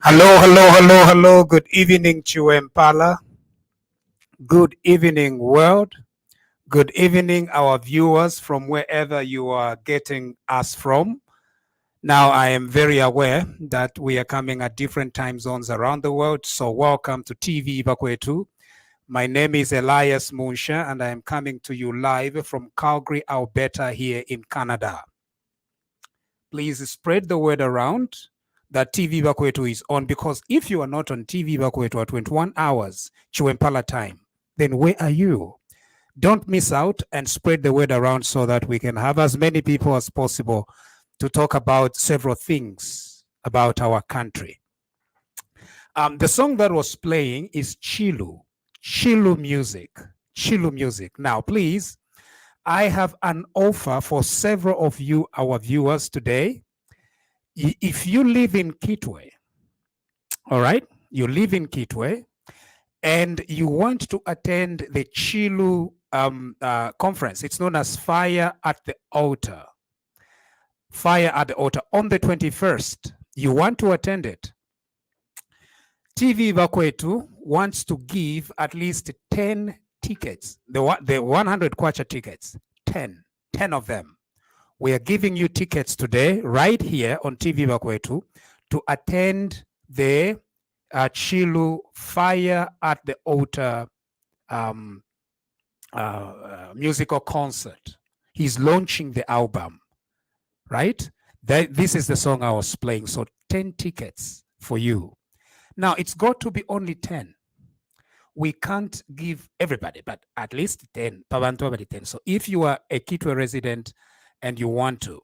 Hello. Good evening, Chitotela. Good evening, world. Good evening, our viewers from wherever you are getting us from. Now, I am very aware that we are coming at different time zones around the world, so welcome to TVBAKWETU. My name is Elias Munshya, and I am coming to you live from Calgary, Alberta, here in Canada. Please spread the word around that TVBAKWETU is on, because if you are not on TVBAKWETU at 21 hours Chitotela time, then where are you? Don't miss out and spread the word around so that we can have as many people as possible to talk about several things about our country. The song that was playing is Chilu music. Now, please, I have an offer for several of you, our viewers today. If you live in Kitwe, all right, you live in Kitwe, and you want to attend the Chilu conference, it's known as Fire at the Altar. Fire at the Altar on the 21st. You want to attend it. TVBAKWETU wants to give at least 10 tickets, the 100 kwacha tickets, 10 of them. We are giving you tickets today, right here on TVBAKWETU, to attend the Chilu Fire at the Altar musical concert. He's launching the album, right? This is the song I was playing. So 10 tickets for you. Now, it's got to be only 10. We can't give everybody, but at least 10. So if you are a Kitwe resident and you want to,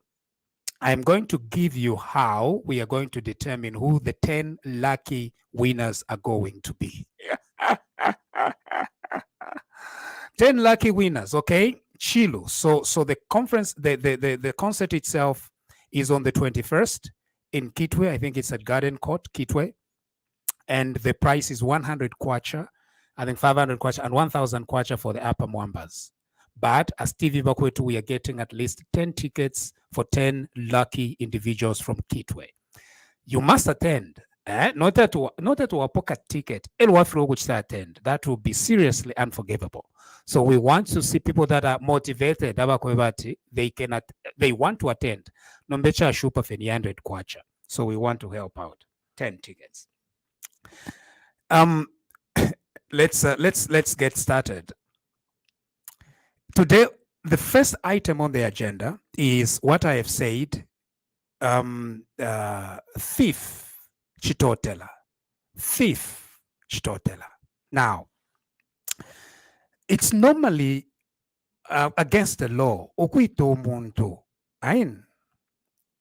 I'm going to give you how we are going to determine who the 10 lucky winners are going to be. 10 lucky winners, okay? Chilu. So the conference, the concert itself is on the 21st in Kitwe. I think it's at Garden Court, Kitwe. And the price is 100 kwacha, I think 500 kwacha, and 1,000 kwacha for the upper Mwambas. But as TVBAKWETU, we are getting at least 10 tickets for 10 lucky individuals from Kitwe. You must attend. Not that we pocket ticket. Attend. That will be seriously unforgivable. So we want to see people that are motivated. They want to attend. Nombecha shupa for 100 kwacha. So we want to help out. 10 tickets. Let's get started. Today, the first item on the agenda is what I have said, thief Chitotela. Thief Chitotela. Now, it's normally against the law. Okuito muntu.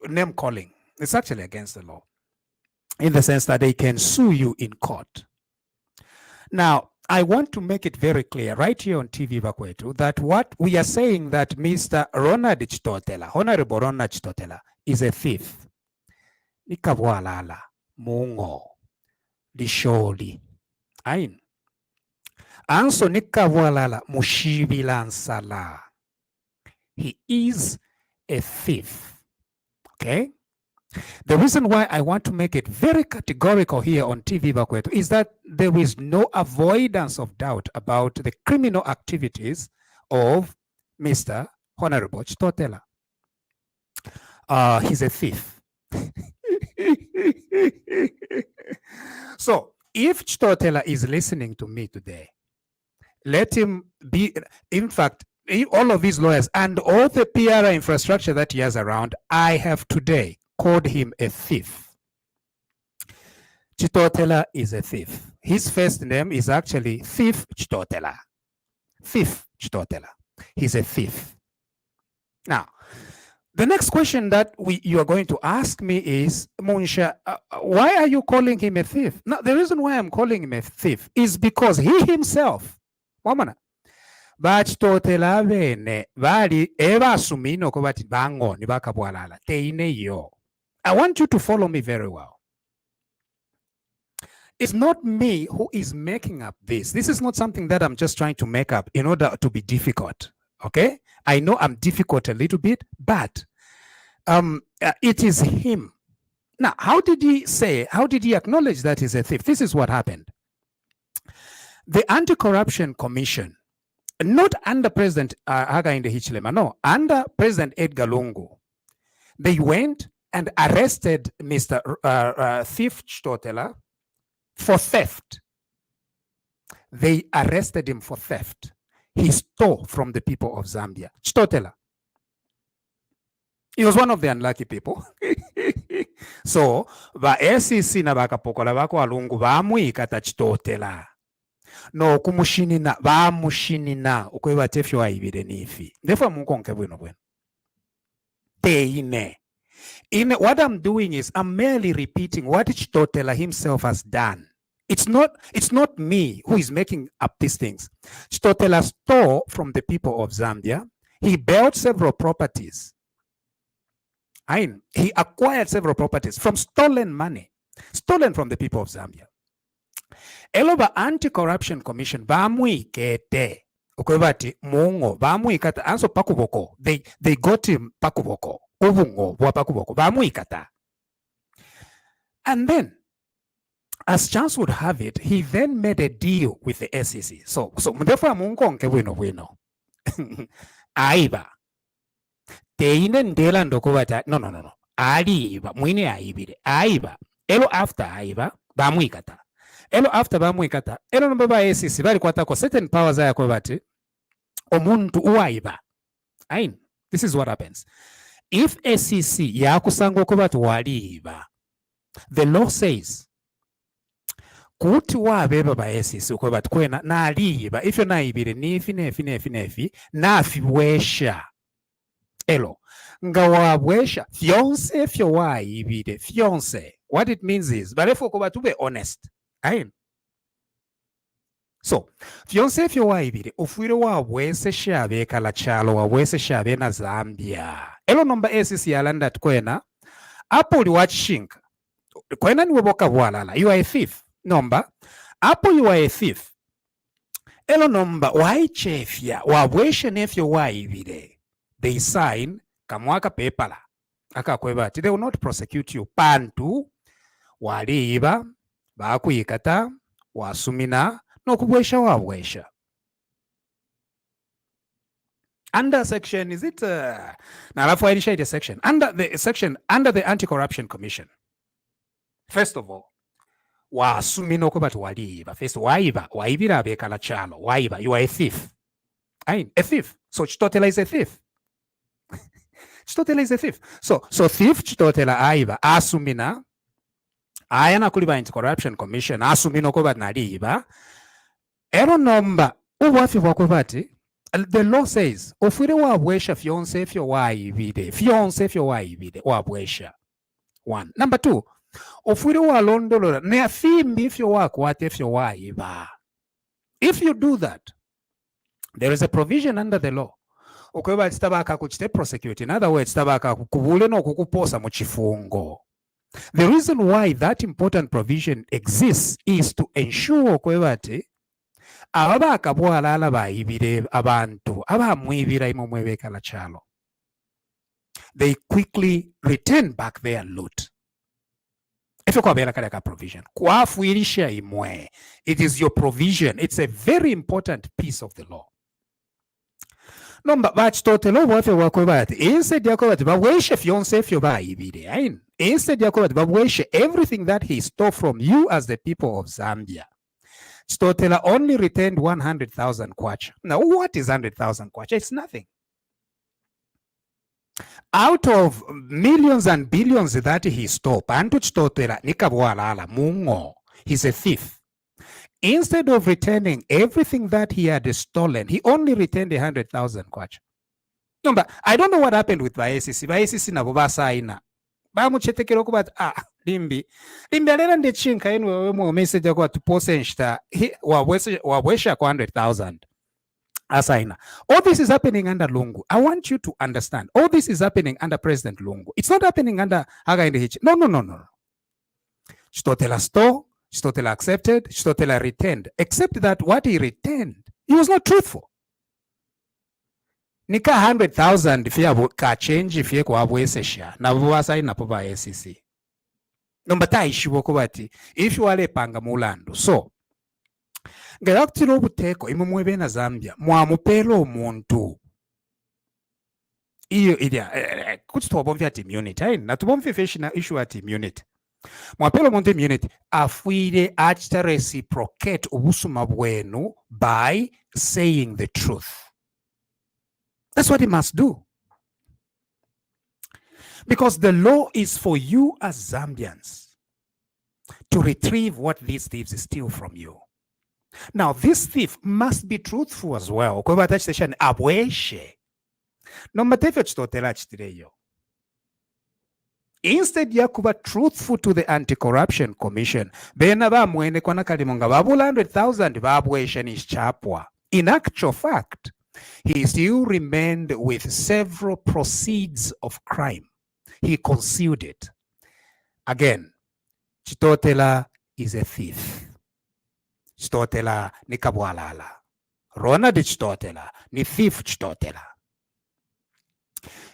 Name calling. It's actually against the law, in the sense that they can sue you in court. Now, I want to make it very clear right here on TVBAKWETU that what we are saying that Mr. Ronald Chitotela, Honorable Ronald Chitotela, is a thief. Nikabwalala, mungo, lisholi. Ain. Anso nikabwalala, mushibilansala. He is a thief. Okay? The reason why I want to make it very categorical here on TVBAKWETU is that there is no avoidance of doubt about the criminal activities of Mr. Honorable Chitotela. He's a thief. So, if Chitotela is listening to me today, let him be, in fact, all of his lawyers and all the PR infrastructure that he has around, I have today called him a thief. Chitotela is a thief. His first name is actually Thief Chitotela. Thief Chitotela. He's a thief. Now, the next question that you are going to ask me is, Munshya, why are you calling him a thief? Now, the reason why I'm calling him a thief is because he himself, wamana, Chitotela bene bali eba sumino ko bati bango ni bakabwalala teine yo. I want you to follow me very well. It's not me who is making up this. This is not something that I'm just trying to make up in order to be difficult. Okay? I know I'm difficult a little bit, but it is him. Now, how did he acknowledge that he's a thief? This is what happened. The Anti-Corruption Commission, not under President Hakainde Hichilema, no, under President Edgar Lungu, they went and arrested Mr. Thief Chitotela for theft. They arrested him for theft. He stole from the people of Zambia. Chitotela. He was one of the unlucky people. So, ba SEC na bakapokola bako alungu bamwikata Chitotela. No kumushinina bamushinina ukweba tefyo aibire nifi. Therefore munkonke bwino. Teine. What I'm doing is I'm merely repeating what Chitotela himself has done. It's not me who is making up these things. Chitotela stole from the people of Zambia. He built several properties. He acquired several properties from stolen money, stolen from the people of Zambia. Eloba Anti-Corruption Commission bamwikete okwebati mungo bamwikata anso pakuboko. They got him pakuboko. And then, as chance would have it, he then made a deal with the SEC. So therefore, no. Aiba. Teine ndela ndokobata. No. Aiba. Mwine aibire. Aiba. Elo after aiba. Bamwikata. Elo after bamwikata. Elo nambaba SEC. Bali kwa tako certain powers ya kobati. Omuntu uaiba. Ain. This is what happens. If SEC yakusanga okuba twaliiba, the law says kuti waabeba ba SEC okuba tukwena naaliiba ifyo naayibire neefi naafibwesha elo nga waabwesha fiance fyo waayibire fiance. What it means is balefu okuba tube honest. Ayin. So, fiance fyo waayibire ofuire waabwesesha abeekala kyalo waabwesesha abeena Zambia. Elo nomba SEC yalanda tukwena apo oli wakishinka kwena niwe boka bwalala. You are a thief. Nomba apo you are a thief. Elo nomba waichefya wabweshe nefyo waibire. They sign kamwaka pepala akakweba ati they will not prosecute you. Pantu waliiba bakuyikata wasumina nokubwesha wabwesha. Under section, is it nalafu initiate a section under the Anti-Corruption Commission. First of all, wasumina okuba waliiba. First, waibira abekala chalo. Waiba, you are a thief. A thief. So Chitotela is a thief. Chitotela is a thief. So thief Chitotela aiba asumina ayana kuliba Anti-Corruption Commission asumina okuba naliiba. Ero nomba uwafi wakubati. The law says ofwire wabwesha fiance fyo waibide. Fiance fyo waibide wabwesha. One. Number two, ofwire walondolola ne fimbi fyo wakwate fyo waiba. If you do that, there is a provision under the law. Okweba tsitabaka kuchite prosecute. In other words, tabaka kubule no kukuposa mu chifungo. The reason why that important provision exists is to ensure okweba ati ababaka bwalala baibire abantu abamwibira imomwebekala chalo, they quickly return back their loot. If you kwabela kale provision kwafuirisha imwe, it is your provision. It's a very important piece of the law. Nomba bachitotela obwafe bwakweba ati instead yakoba ati babweshe fiance fyo baibire. Ayin. Instead yakoba ati babweshe everything that he stole from you as the people of Zambia. Chitotela only returned 100,000 kwacha. Now, what is 100,000 kwacha? It's nothing. Out of millions and billions that he stole, Pantu Chitotela nikabwalala mungo. He's a thief. Instead of returning everything that he had stolen, he only returned 100,000 kwacha. No, but I don't know what happened with Baesisi. Baesisi na bubasaina. Bamuchetekero kubat limbi alera ndechinka enu wewe message kwa tupose nshita wabwesha kwa 100,000 asaina. All this is happening under Lungu. I want you to understand. All this is happening under President Lungu. It's not happening under Hakainde Hichi. No. Chitotela stole, Chitotela accepted, Chitotela returned. Except that what he returned, he was not truthful. Nika 100,000 fia ka change fia kwa bwesesha na bwasaina poba SEC. Nombata ishiwo kubati if you are panga mulando. So ngakutiro obuteko imumwebe na Zambia mwamupelo omuntu iyo idia kutitwabomvya ati immunity ayi natubomvya fashion issue ati immunity mwapelo omuntu immunity afuire achita reciprocate obusuma bwenu by saying the truth. That's what he must do. Because the law is for you as Zambians to retrieve what these thieves steal from you. Now, this thief must be truthful as well. Instead, yakuba truthful to the Anti-Corruption Commission. In actual fact, he still remained with several proceeds of crime. He concealed it. Again, Chitotela is a thief. Chitotela ni kabwalala. Rona de Chitotela ni thief Chitotela.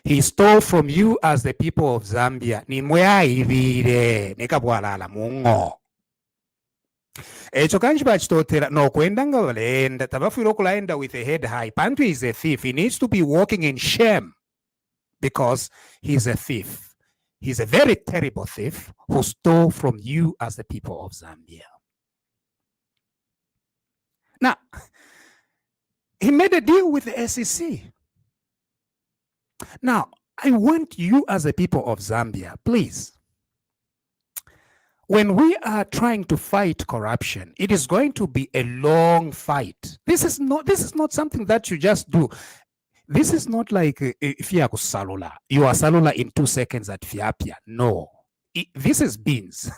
He stole from you as the people of Zambia. Ni mweaivire ni kabwalala mungo. Echo kanjiba Chitotela no kwendanga walenda tabafuiro kulaenda with a head high. Pantu is a thief. He needs to be walking in shame because he's a thief. He's a very terrible thief who stole from you as the people of Zambia. Now, he made a deal with the SEC. Now, I want you as a people of Zambia, please, when we are trying to fight corruption, it is going to be a long fight. This is not something that you just do. This is not like if you are salula in 2 seconds at Fiapia. No, this is beans.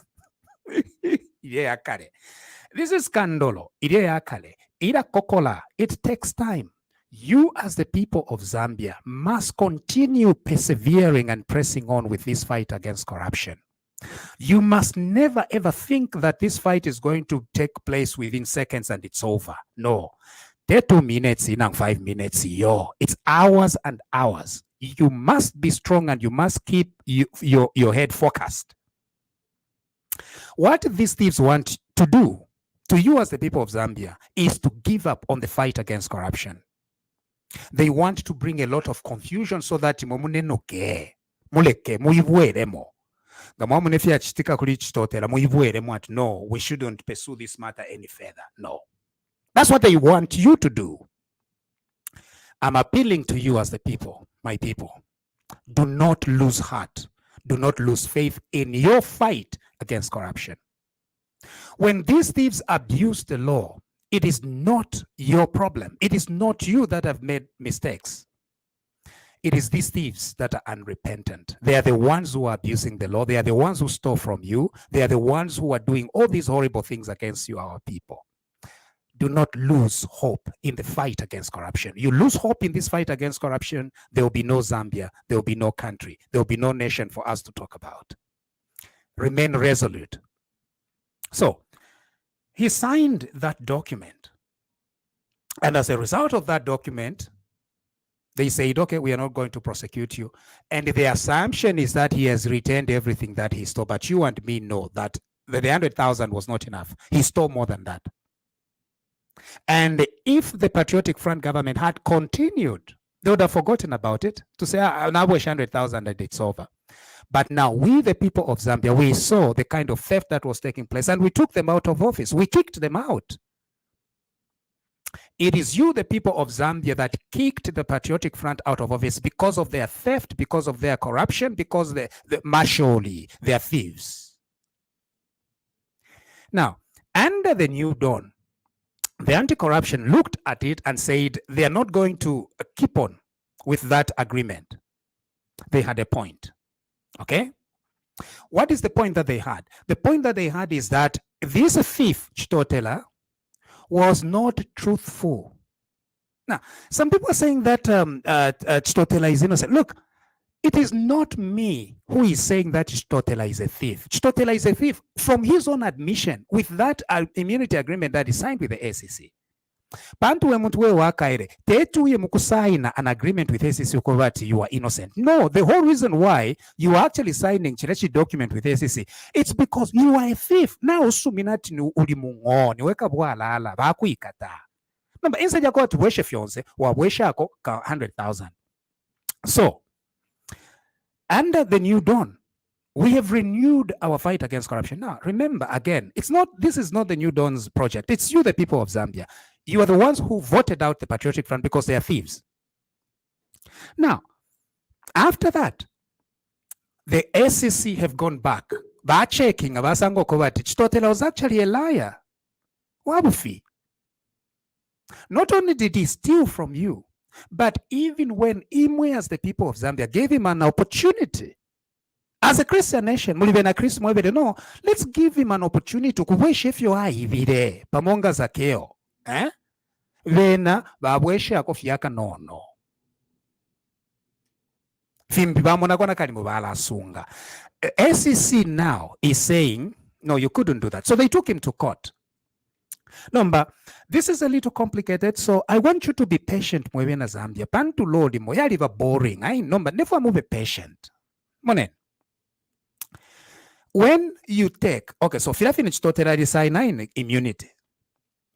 This is Kandolo. Ida Kokola. It takes time. You as the people of Zambia must continue persevering and pressing on with this fight against corruption. You must never ever think that this fight is going to take place within seconds and it's over. No. 2 minutes in and 5 minutes, it's hours and hours. You must be strong and you must keep your head focused. What these thieves want to do to you as the people of Zambia is to give up on the fight against corruption. They want to bring a lot of confusion so that no, we shouldn't pursue this matter any further. No. That's what they want you to do. I'm appealing to you as the people, my people. Do not lose heart. Do not lose faith in your fight against corruption. When these thieves abuse the law, it is not your problem. It is not you that have made mistakes. It is these thieves that are unrepentant. They are the ones who are abusing the law. They are the ones who stole from you. They are the ones who are doing all these horrible things against you, our people. Do not lose hope in the fight against corruption. You lose hope in this fight against corruption, there will be no Zambia, there will be no country, there will be no nation for us to talk about. Remain resolute. So, he signed that document. And as a result of that document, they said, okay, we are not going to prosecute you. And the assumption is that he has returned everything that he stole. But you and me know that the 100,000 was not enough. He stole more than that. And if the Patriotic Front government had continued, they would have forgotten about it to say, now we're 100,000 and it's over. But now we, the people of Zambia, we saw the kind of theft that was taking place and we took them out of office. We kicked them out. It is you, the people of Zambia, that kicked the Patriotic Front out of office because of their theft, because of their corruption, because martially, they're thieves. Now, under the new dawn, the anti-corruption looked at it and said they are not going to keep on with that agreement. They had a point. Okay? What is the point that they had? The point that they had is that this thief, Chitotela, was not truthful. Now, some people are saying that Chitotela is innocent. Look, it is not me who is saying that Chitotela is a thief. Chitotela is a thief from his own admission with that immunity agreement that he signed with the SEC. Bantu we muntu we wakaire tetuye mukusaina an agreement with SEC that you are innocent. No, the whole reason why you are actually signing chirechi document with SEC, it's because you are a thief. Now usuminati ni uli mungoni weka bwalala bakuikata. Number inside yako tuweshe fionse wa weshe ako ka 100,000. So under the new dawn, we have renewed our fight against corruption. Now, remember, again, this is not the New Dawn's project. It's you, the people of Zambia. You are the ones who voted out the Patriotic Front because they are thieves. Now, after that, the SEC have gone back. Checking Abasango Kovati. Chitotela was actually a liar. Wabufi. Not only did he steal from you, but even when Imwe, as the people of Zambia, gave him an opportunity, as a Christian nation, no, let's give him an opportunity to kuweshefyo aivire pamonga zakeo. Vena babweshe akofiaka no. Fimbi bamona kona kali mubala sunga. SEC now is saying, no, you couldn't do that. So they took him to court. Number, this is a little complicated, so I want you to be patient, Mwebena Zambia. Pantu lodi moyaliva boring. I number never move patient. Monen. When you take, okay, so Filafini Chitotela design immunity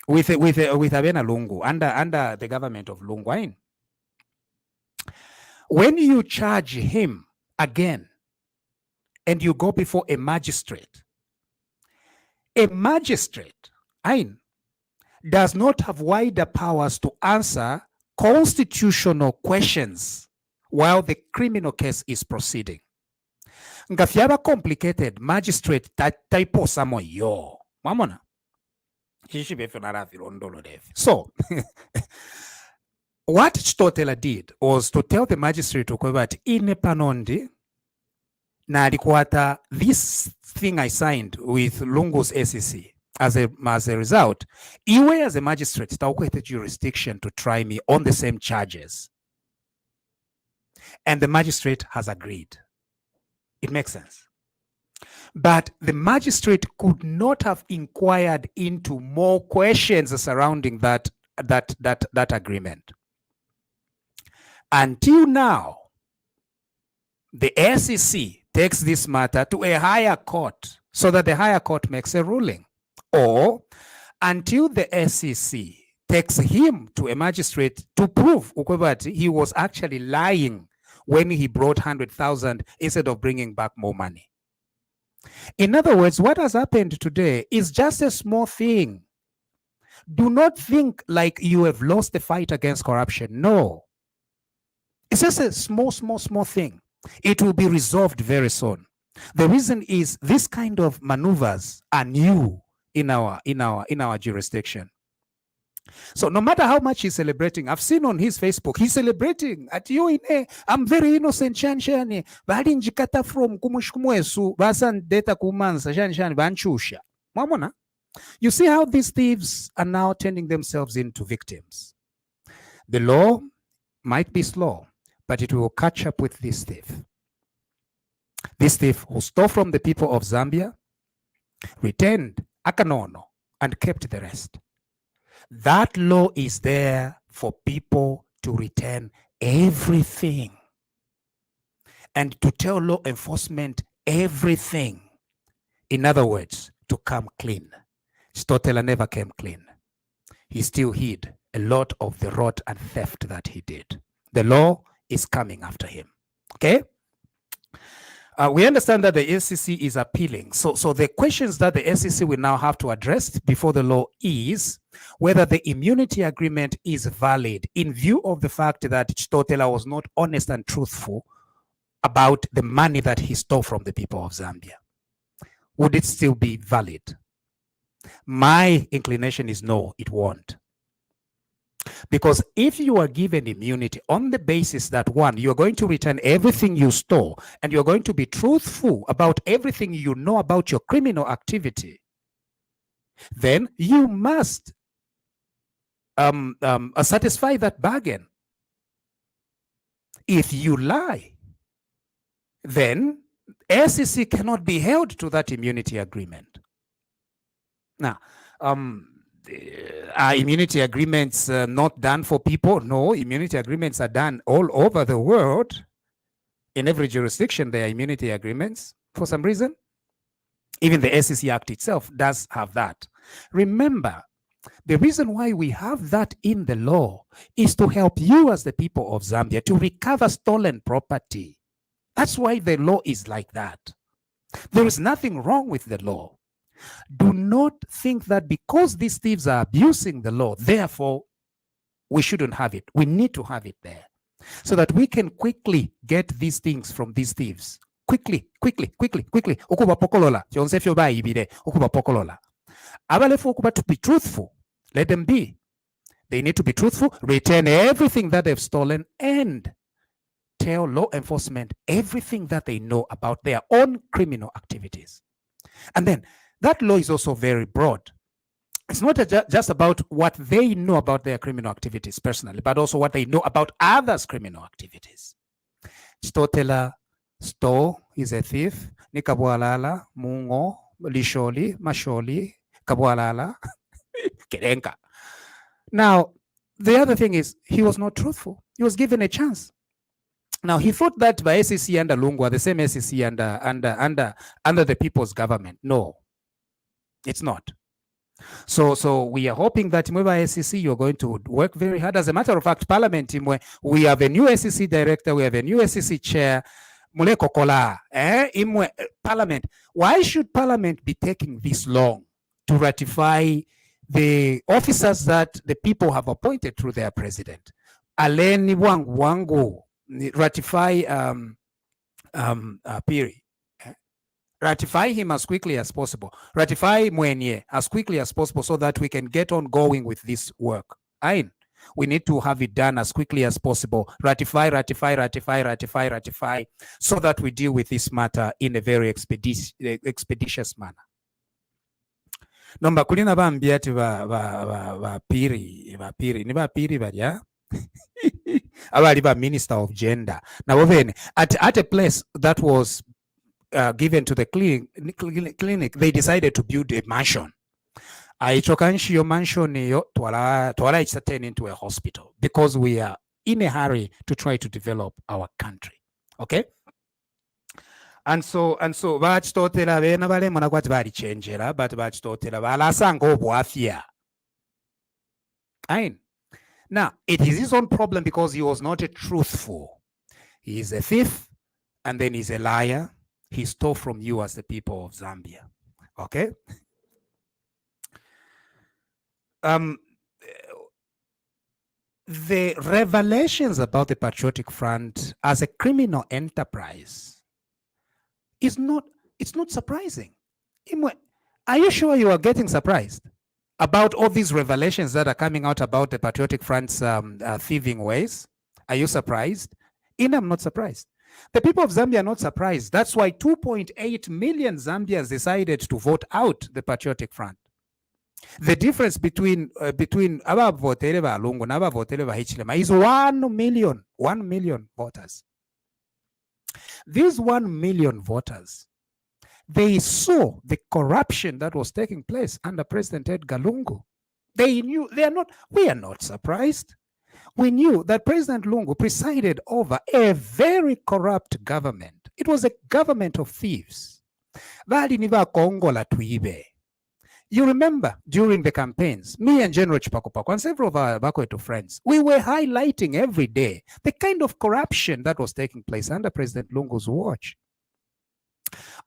with Abena Lungu under the government of Lungu. When you charge him again and you go before a magistrate does not have wider powers to answer constitutional questions while the criminal case is proceeding. Ngafyaba complicated magistrate typo samo yo. Mamona. So, what Chitotela did was to tell the magistrate that in Panondi, na this thing I signed with Lungu's SEC. As a result, Iwe as a magistrate the jurisdiction to try me on the same charges. And the magistrate has agreed. It makes sense. But the magistrate could not have inquired into more questions surrounding that agreement. Until now, the SEC takes this matter to a higher court so that the higher court makes a ruling. Or until the SEC takes him to a magistrate to prove that he was actually lying when he brought 100,000 instead of bringing back more money. In other words, what has happened today is just a small thing. Do not think like you have lost the fight against corruption. No. It's just a small thing. It will be resolved very soon. The reason is this kind of maneuvers are new in our jurisdiction. So no matter how much he's celebrating, I've seen on his Facebook, he's celebrating at you. I'm very innocent. Shanshani, balinjikata from kumushkumwesu, basan data kumansa shanshani banchusha. Mamona, you see how these thieves are now turning themselves into victims. The law might be slow, but it will catch up with this thief. This thief who stole from the people of Zambia, returned akanono, and kept the rest. That law is there for people to return everything and to tell law enforcement everything. In other words, to come clean. Chitotela never came clean. He still hid a lot of the rot and theft that he did. The law is coming after him. Okay? We understand that the SEC is appealing. So the questions that the SEC will now have to address before the law is whether the immunity agreement is valid in view of the fact that Chitotela was not honest and truthful about the money that he stole from the people of Zambia. Would it still be valid? My inclination is no, it won't. Because if you are given immunity on the basis that, one, you're going to return everything you stole and you're going to be truthful about everything you know about your criminal activity, then you must satisfy that bargain. If you lie, then SEC cannot be held to that immunity agreement. Now, are immunity agreements not done for people? No, immunity agreements are done all over the world. In every jurisdiction, there are immunity agreements for some reason. Even the SEC Act itself does have that. Remember, the reason why we have that in the law is to help you as the people of Zambia to recover stolen property. That's why the law is like that. There is nothing wrong with the law. Do not think that because these thieves are abusing the law, therefore we shouldn't have it. We need to have it there so that we can quickly get these things from these thieves. Quickly. Okuba pokolola. To be truthful. Let them be. They need to be truthful, return everything that they've stolen, and tell law enforcement everything that they know about their own criminal activities. And then that law is also very broad. It's not just about what they know about their criminal activities personally, but also what they know about others' criminal activities. Chitotela stole, he's a thief. Ni kabwalala, mungo, lisholi, masholi, kabwalala, kerenka. Now, the other thing is he was not truthful. He was given a chance. Now, he thought that by SEC under Lungwa, the same SEC under the people's government. No. It's not. So we are hoping that Mwewa SEC, you're going to work very hard. As a matter of fact, Parliament, we have a new SEC director, we have a new SEC chair. Parliament. Why should Parliament be taking this long to ratify the officers that the people have appointed through their president? Aleni wangu ratify Piri. Ratify him as quickly as possible. Ratify Mwenye as quickly as possible so that we can get on going with this work. We need to have it done as quickly as possible. Ratify, so that we deal with this matter in a very expeditious manner. Nomba kulina bambia ati Piri ni Piri balya abali ba minister of gender. Now then at a place that was given to the clinic, they decided to build a mansion. Aichokanshi mansion yo twala it's turned into a hospital because we are in a hurry to try to develop our country. Okay? And so Chitotela bena bale mona kwati bali changera but Chitotela balasanga obwafia. Now, it is his own problem because he was not a truthful. He is a thief and then he's a liar. He stole from you as the people of Zambia. Okay? The revelations about the Patriotic Front as a criminal enterprise it's not surprising. Are you sure you are getting surprised about all these revelations that are coming out about the Patriotic Front's thieving ways? Are you surprised? I'm not surprised. The people of Zambia are not surprised. That's why 2.8 million Zambians decided to vote out the Patriotic Front. The difference between abavotele balungu n'abavotele bahichilema is 1 million voters. These 1 million voters, they saw the corruption that was taking place under President Edgar Lungu. They knew we are not surprised. We knew that President Lungu presided over a very corrupt government. It was a government of thieves. You remember during the campaigns, me and General Chipakopako and several of our Bakwetu friends, we were highlighting every day the kind of corruption that was taking place under President Lungu's watch.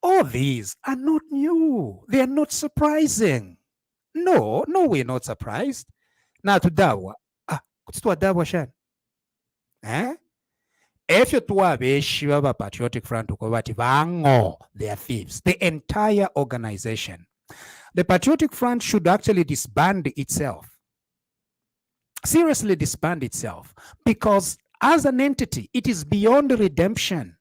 All these are not new. They are not surprising. No, we're not surprised. Now to Dawa. If you to a Patriotic Front, they are thieves. The entire organization. The Patriotic Front should actually disband itself. Seriously disband itself. Because as an entity, it is beyond redemption.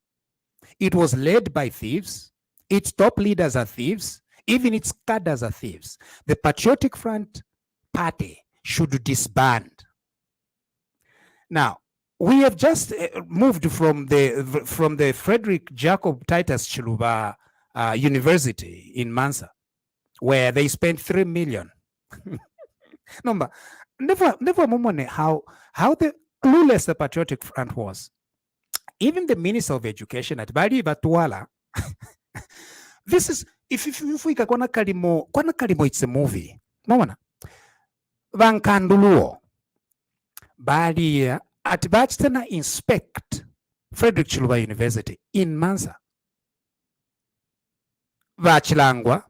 It was led by thieves. Its top leaders are thieves. Even its cadres are thieves. The Patriotic Front party should disband. Now, we have just moved from the Frederick Jacob Titus Chiluba University in Mansa, where they spent 3 million. Number never how the clueless the Patriotic Front was. Even the Minister of Education at Bali Batwala. This is if we kona kalimo it's a movie. Mona. Vankanduluo. Bali at Bachstana inspect Frederick Chiluba University in Mansa. Vachilangwa.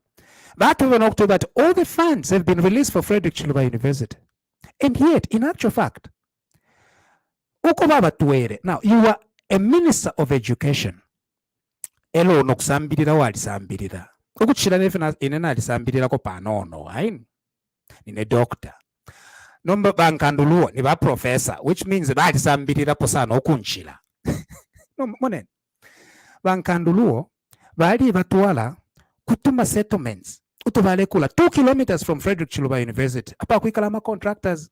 That over in October, all the funds have been released for Frederick Chiluba University. And yet, in actual fact, now you are a minister of education. Elo nokusambirira walisambirira. Ukuchira nefina inena alisambirira ko panono, haini. Nine doctor. Nomba bankanduluo ni ba professor, which means balisambirira posana okunchira. No monen. Bankanduluo bali batwala kutuma settlements. Utubale kula 2 kilometers from Frederick Chiluba University. Apa kuikalama contractors.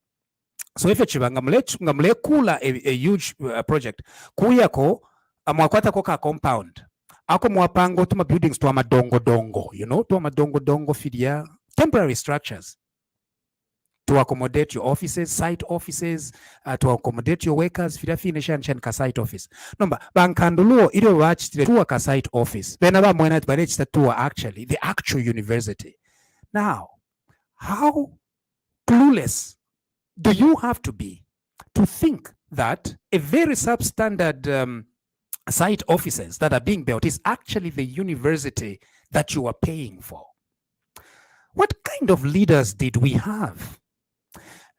So if ngamle kula a huge project, kuyako amwakwata koka compound. Ako mwapango tuma buildings to amadongo, you know, to amadongo fidia, temporary structures to accommodate your offices, site offices, to accommodate your workers, fidia finishan ka site office. Number bankanduluo ile watch to a site office. Benaba mwenat balech to actually the actual university. Now, how clueless do you have to be to think that a very substandard site offices that are being built is actually the university that you are paying for? What kind of leaders did we have?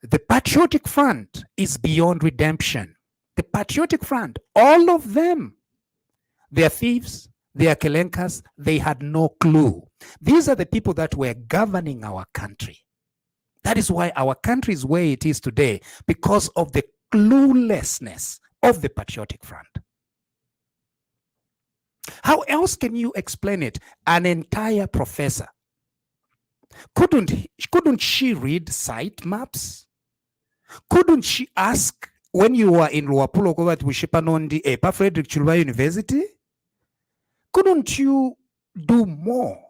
The Patriotic Front is beyond redemption. The Patriotic Front, all of them, they are thieves, they are kelenkas, they had no clue. These are the people that were governing our country. That is why our country is where it is today, because of the cluelessness of the Patriotic Front. How else can you explain it? An entire professor. Couldn't she read site maps? Couldn't she ask when you were in Luapulo Cobalt Wishipanondi Patriotic University? Couldn't you do more?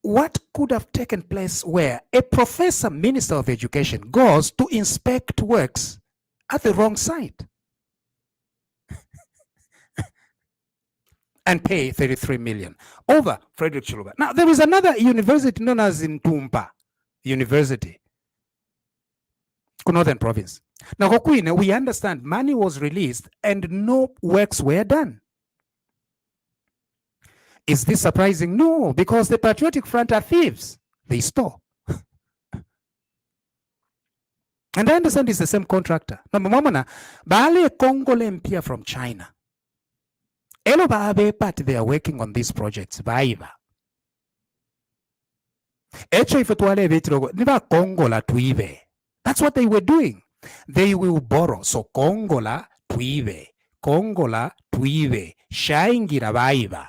What could have taken place where a professor, minister of education, goes to inspect works at the wrong site and pay 33 million over Frederick Chiluba? Now, there is another university known as Ntumba University, Northern Province. Now, we understand money was released and no works were done. Is this surprising? No, because the Patriotic Front are thieves. They stole. And I understand it's the same contractor. Mamamana, Bale Congolese mpia from China. Elo Baabe part they are working on these projects. Baiva. Echo ifutwale vitrogo, niba Congola tuive. That's what they were doing. They will borrow. So Congola tuive. Congola tuive. Shaingira baiva.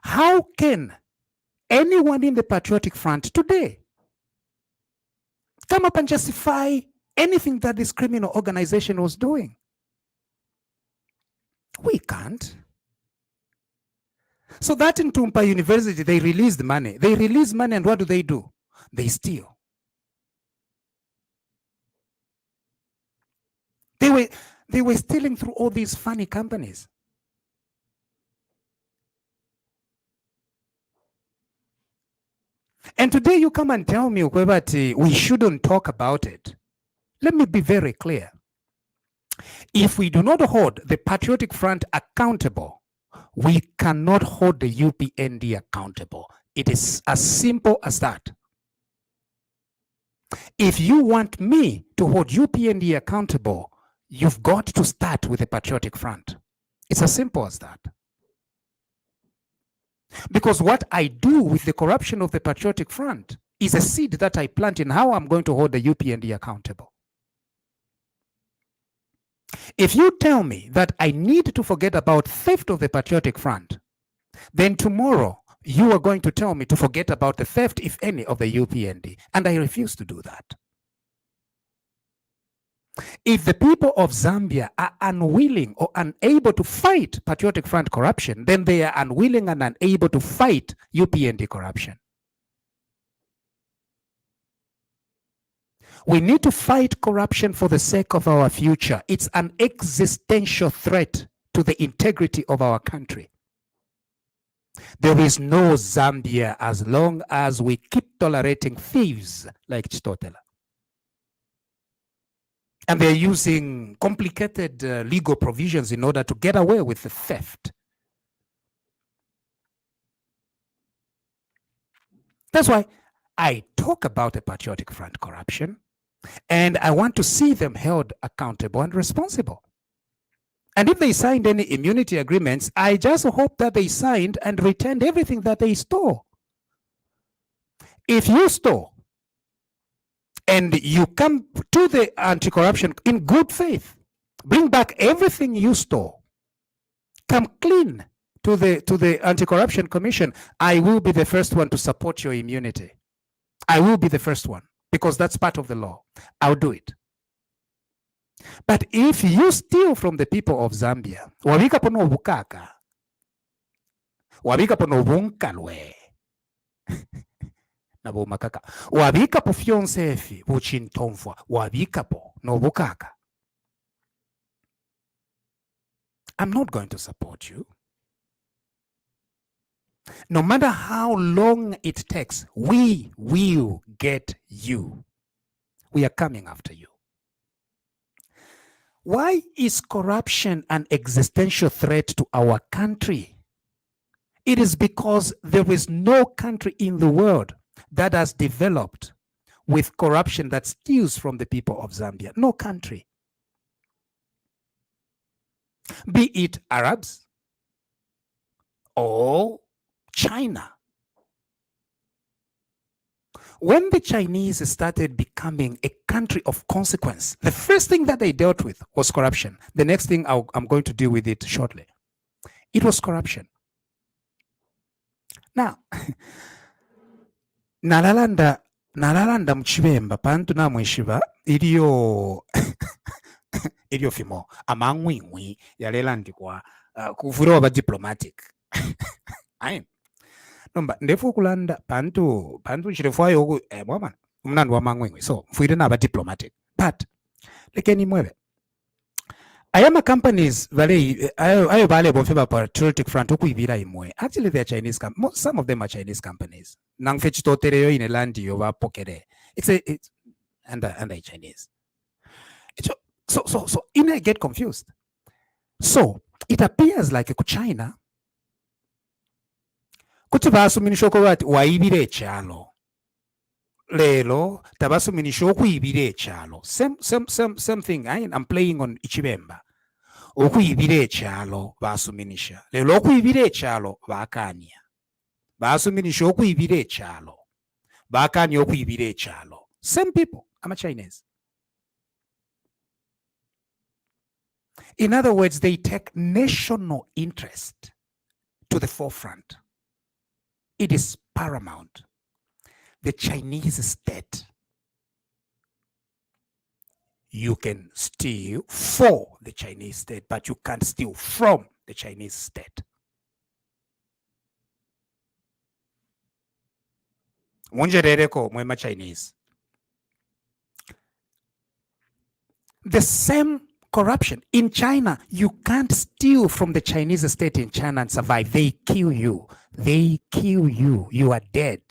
How can anyone in the Patriotic Front today come up and justify anything that this criminal organization was doing? We can't. So that in Ntumba University, they released money. They release money and what do? They steal. They were stealing through all these funny companies. And today you come and tell me, we shouldn't talk about it. Let me be very clear. If we do not hold the Patriotic Front accountable, we cannot hold the UPND accountable. It is as simple as that. If you want me to hold UPND accountable, you've got to start with the Patriotic Front. It's as simple as that. Because what I do with the corruption of the Patriotic Front is a seed that I plant in how I'm going to hold the UPND accountable. If you tell me that I need to forget about theft of the Patriotic Front, then tomorrow you are going to tell me to forget about the theft, if any, of the UPND. And I refuse to do that. If the people of Zambia are unwilling or unable to fight Patriotic Front corruption, then they are unwilling and unable to fight UPND corruption. We need to fight corruption for the sake of our future. It's an existential threat to the integrity of our country. There is no Zambia as long as we keep tolerating thieves like Chitotela. And they're using complicated legal provisions in order to get away with the theft. That's why I talk about the Patriotic Front corruption, and I want to see them held accountable and responsible. And if they signed any immunity agreements, I just hope that they signed and returned everything that they stole. If you stole, and you come to the anti-corruption in good faith, bring back everything you stole, come clean to the Anti-Corruption Commission, I will be the first one to support your immunity. I will be the first one, because that's part of the law. I'll do it. But if you steal from the people of Zambia, wabika pono bukaka, wabika pono bunkalwe, makaka wabika po fionsefi buchintomfwa wabika po no bukaka, I'm not going to support you. No matter how long it takes, we will get you. We are coming after you. Why is corruption an existential threat to our country? It is because there is no country in the world that has developed with corruption that steals from the people of Zambia. No country. Be it Arabs or China. When the Chinese started becoming a country of consequence, the first thing that they dealt with was corruption. The next thing I'm going to deal with it shortly. It was corruption. Now, nalalanda mchibemba pantu na mwishiba iliyo fimo amangwingwi yalelandikwa kuvura aba diplomatic. Ayi. Nomba ndefu kulanda pantu chirefwayo mwamana umnandi wa mangwingwi so mfuire na aba diplomatic. But lekeni mwewe ayama companies ayo bale bofeba Patriotic front okuibira imwe. Actually they are Chinese some of them are Chinese companies. Nangfe Chitotela yo inelandi yo ba pokere. It's under Chinese. So I get confused. So it appears like China kuti basuminisha ko bati waibire echalo. Lelo tabasuminisha okuibire echalo. Same thing. I'm playing on Ichibemba. Okuibire echalo basuminisha. Lelo okuibire echalo bakanya. Basuminisha okuibire echalo. Bakanya okuibire echalo. Same people. I'm a Chinese. In other words, they take national interest to the forefront. It is paramount. The Chinese state, you can steal for the Chinese state, but you can't steal from the Chinese state. Munjerereko mwema Chinese. The same corruption. In China, you can't steal from the Chinese state in China and survive. They kill you. They kill you. You are dead.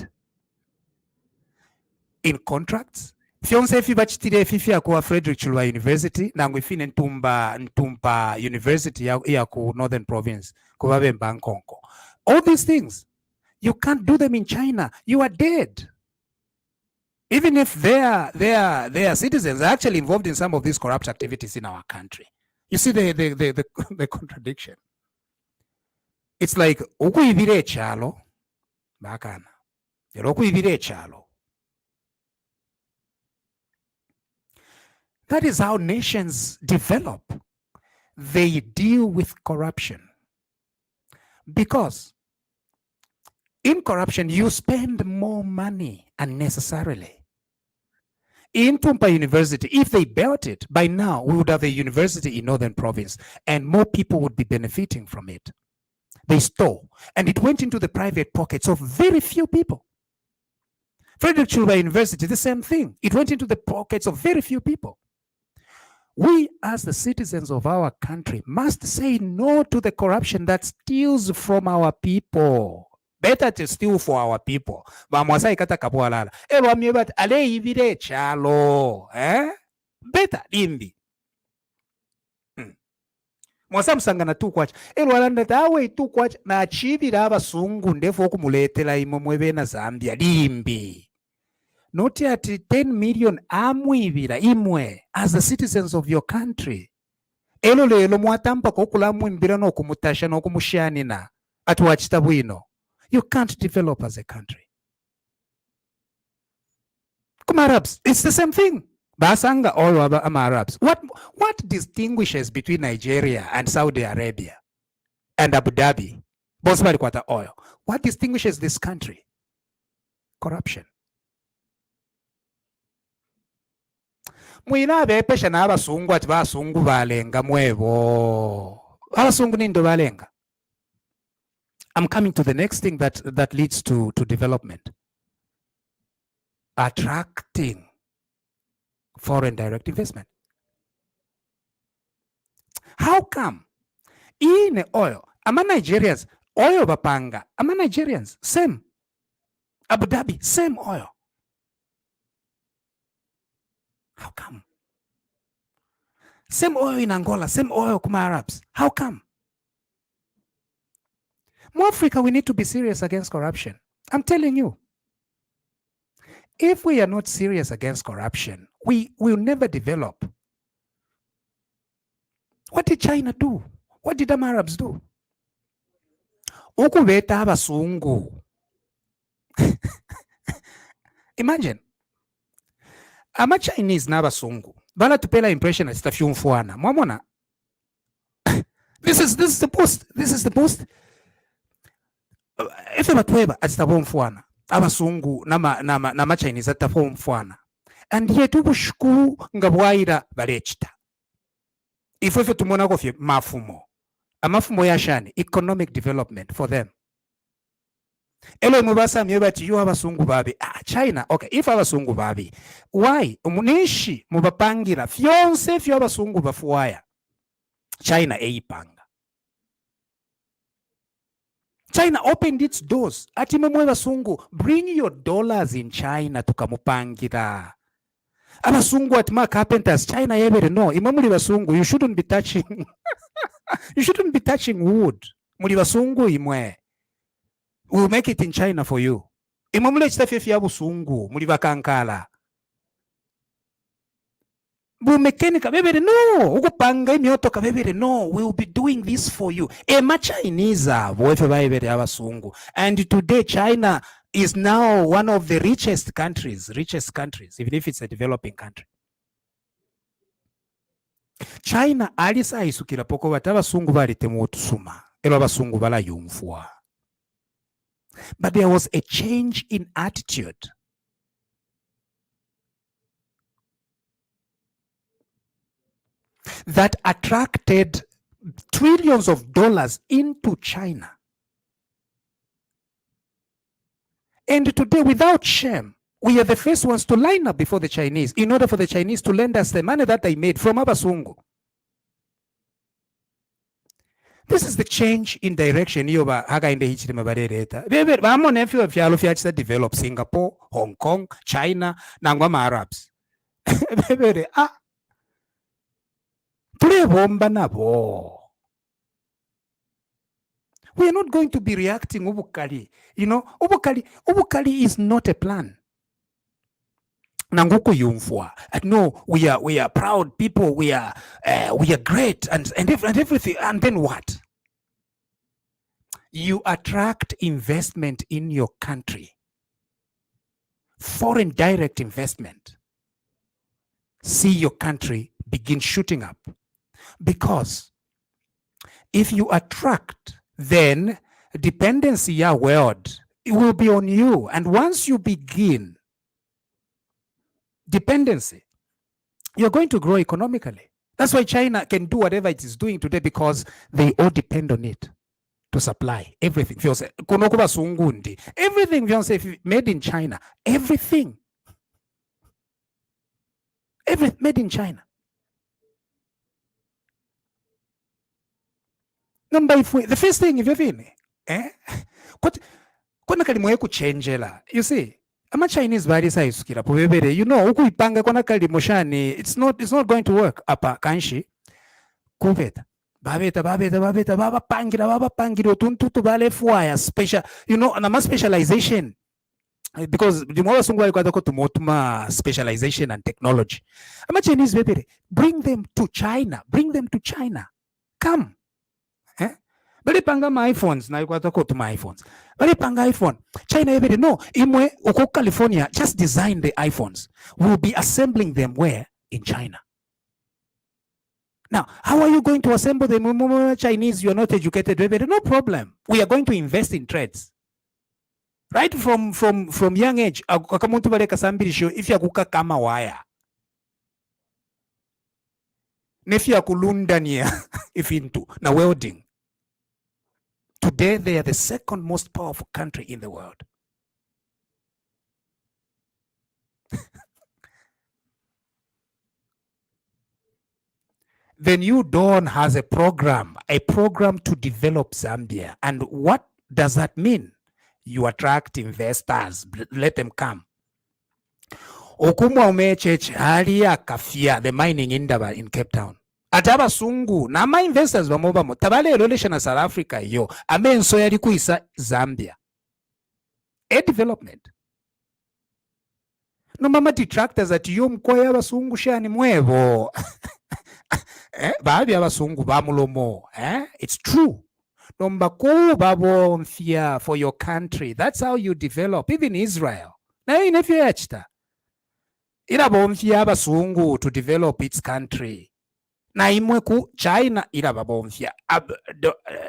In contracts, Fionse fibachitire fifi ya kuwa Frederick Chulwa University, na ngwifine Ntumba University ya ku Northern Province, kuwabe Mbankonko. All these things, you can't do them in China. You are dead. Even if their citizens are actually involved in some of these corrupt activities in our country. You see the contradiction. It's like okuibire chalo bakana. Okuibire chalo. That is how nations develop. They deal with corruption. Because in corruption, you spend more money unnecessarily. In Ntumba University, if they built it, by now we would have a university in Northern Province and more people would be benefiting from it. They stole, and it went into the private pockets of very few people. Frederick Chulwa University, the same thing. It went into the pockets of very few people. We, as the citizens of our country, must say no to the corruption that steals from our people. Better to steal for our people. Bamwasa ikata kapualala. Wamiebat ale ibire chalo. Better imbi. Mwasa msangana tu kwacha. Walanda tawe tu kwacha. Na achibira abasungu ndefo kumuletela imomwebe na Zambia. Limbi. Noti ati 10 million amwibira imwe as the citizens of your country. Lelo mwatampa kokula mwimbira no kumutasha no kumushanina. Atuwachita bwino. You can't develop as a country. Come Arabs, it's the same thing. Basanga all Arabs. What distinguishes between Nigeria and Saudi Arabia and Abu Dhabi? Bosbari kwata oil. What distinguishes this country? Corruption. Mwina bepesha na abasungu ati basungu balenga mwebo. Abasungu nindo balenga. I'm coming to the next thing that leads to development. Attracting foreign direct investment. How come? In oil, ama Nigerians, oil bapanga, ama Nigerians, same. Abu Dhabi, same oil. How come? Same oil in Angola, same oil kuma Arabs. How come? More Africa, we need to be serious against corruption. I'm telling you. If we are not serious against corruption, we will never develop. What did China do? What did the Arabs do? Ukubeta abasungu. Imagine. Ama Chinese n'abasungu balatupela impression ati tafyumfuana. Mwamona? This is the post. This is the post. Efe batweba ati tabomfuana. Abasungu nama Chinese ati tabomfuana. And yet ubushku ngabwaira balechita. Ifefe tumona kofye mafumo. Amafumo yashani economic development for them. Elo mubasa myebati yo abasungu babi. China, okay, if abasungu babi, why? Umunishi mubapangira fyonse fyo abasungu bafuaya. China eipanga. China opened its doors. Ati mumwe basungu, bring your dollars in China tukamupangira. Abasungu atma carpenters, China yebere no. Imamuli basungu, you shouldn't be touching. You shouldn't be touching wood. Muli basungu imwe. We'll make it in China for you. Imamule chitafefi ya busungu, muli bakankala. Bu mechanical, bebere no. Ukupanga imyoto ka bebere no. We'll be doing this for you. Ema Chinese boefe baebere ya basungu. And today China is now one of the richest countries, even if it's a developing country. China alisa isukira poko batabasungu balitemu otusuma. Elo basungu bala yumfua. But there was a change in attitude. That attracted trillions of dollars into China. And today, without shame, we are the first ones to line up before the Chinese in order for the Chinese to lend us the money that they made from abasungu. This is the change in direction. Develop Singapore, Hong Kong, China, Nangwama Arabs. We are not going to be reacting ubukali. You know, ubukali is not a plan. Nanguko yumfwa. No, we are proud people. We are great and everything. And then what? You attract investment in your country. Foreign direct investment. See your country begin shooting up. Because if you attract, then dependency ya world, it will be on you. And once you begin dependency, you're going to grow economically. That's why China can do whatever it is doing today, because they all depend on it to supply everything. Everything made in China. Everything made in China. Number the first thing if you've you see, ama Chinese bari sa isukira pobebere, you know, ukuipanga kona kali moshani, it's not going to work. Apa kanshi kubeta babeta baba pangira tuntu bale fuaya special, you know, na specialization, because the more sungu alikuwa to motuma specialization and technology. Ama Chinese bebere, bring them to China. Come. Bali panga my iPhones na yuko to my iPhones. Bali panga iPhone. China every no. Imwe uko California just design the iPhones. We'll be assembling them where? In China. Now, how are you going to assemble them? Chinese, you are not educated. No problem. We are going to invest in trades. Right from young age. Akamuntu bareka sambirisho if ya kuka kama waya. Nefi ya kulunda niya if into na welding. Today, they are the second most powerful country in the world. The new dawn has a program to develop Zambia. And what does that mean? You attract investors, let them come. Okumwa umechech halia kafia, the mining indaba in Cape Town. Ataba sungu na ma investors bamoba tabale relation na South Africa yo amenso yali kuisa Zambia a development. nomama detractors ati yo mkoya abasungu shani mwevo. Baadhi abasungu bamulomo. It's true. Nomba kuba bomfia for your country. That's how you develop. Even Israel. Na inefyechta. Ira bomfia abasungu to develop its country. Na imwe ku China ira babomfia.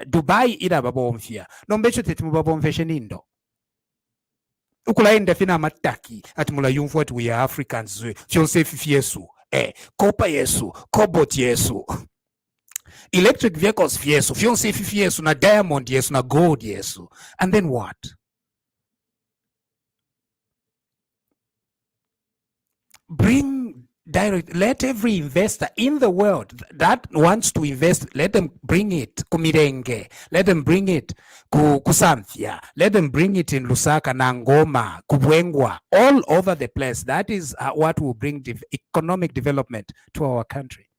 Dubai ira babomfia. Nombecho tetimu babomfeshe nindo. Ukulaenda fina mataki ati mula yumfu ati we are Africans fyonse fifi yesu copper yesu cobalt yesu electric vehicles yesu fyonse fifi yesu na diamond yesu na gold yesu, and then what? Bring direct, let every investor in the world that wants to invest, let them bring it kumirenge, let them bring it kusamfia, let them bring it in Lusaka, Nangoma, Kubwengwa, all over the place. That is what will bring economic development to our country.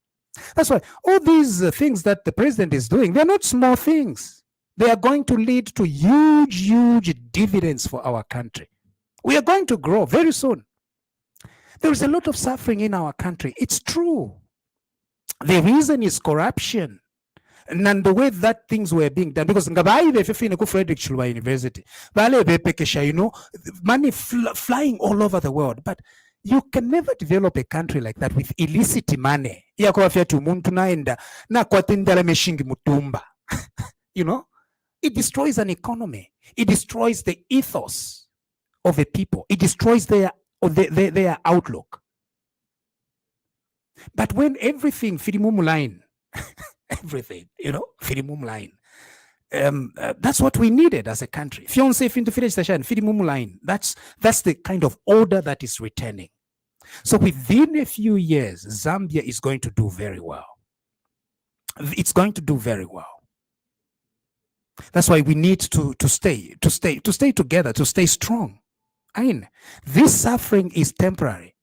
That's why all these things that the president is doing, they're not small things. They are going to lead to huge dividends for our country. We are going to grow very soon. There is a lot of suffering in our country. It's true. The reason is corruption and the way that things were being done. Because Frederick Chilwa University, you know, money flying all over the world. But you can never develop a country like that with illicit money. You know, it destroys an economy. It destroys the ethos of a people. It destroys their outlook. But when everything firimum line, everything, you know, firimum line, that's what we needed as a country. Fiance finto station firimum line. That's the kind of order that is returning. So within a few years, Zambia is going to do very well. It's going to do very well. That's why we need to stay together, to stay strong. I mean, this suffering is temporary.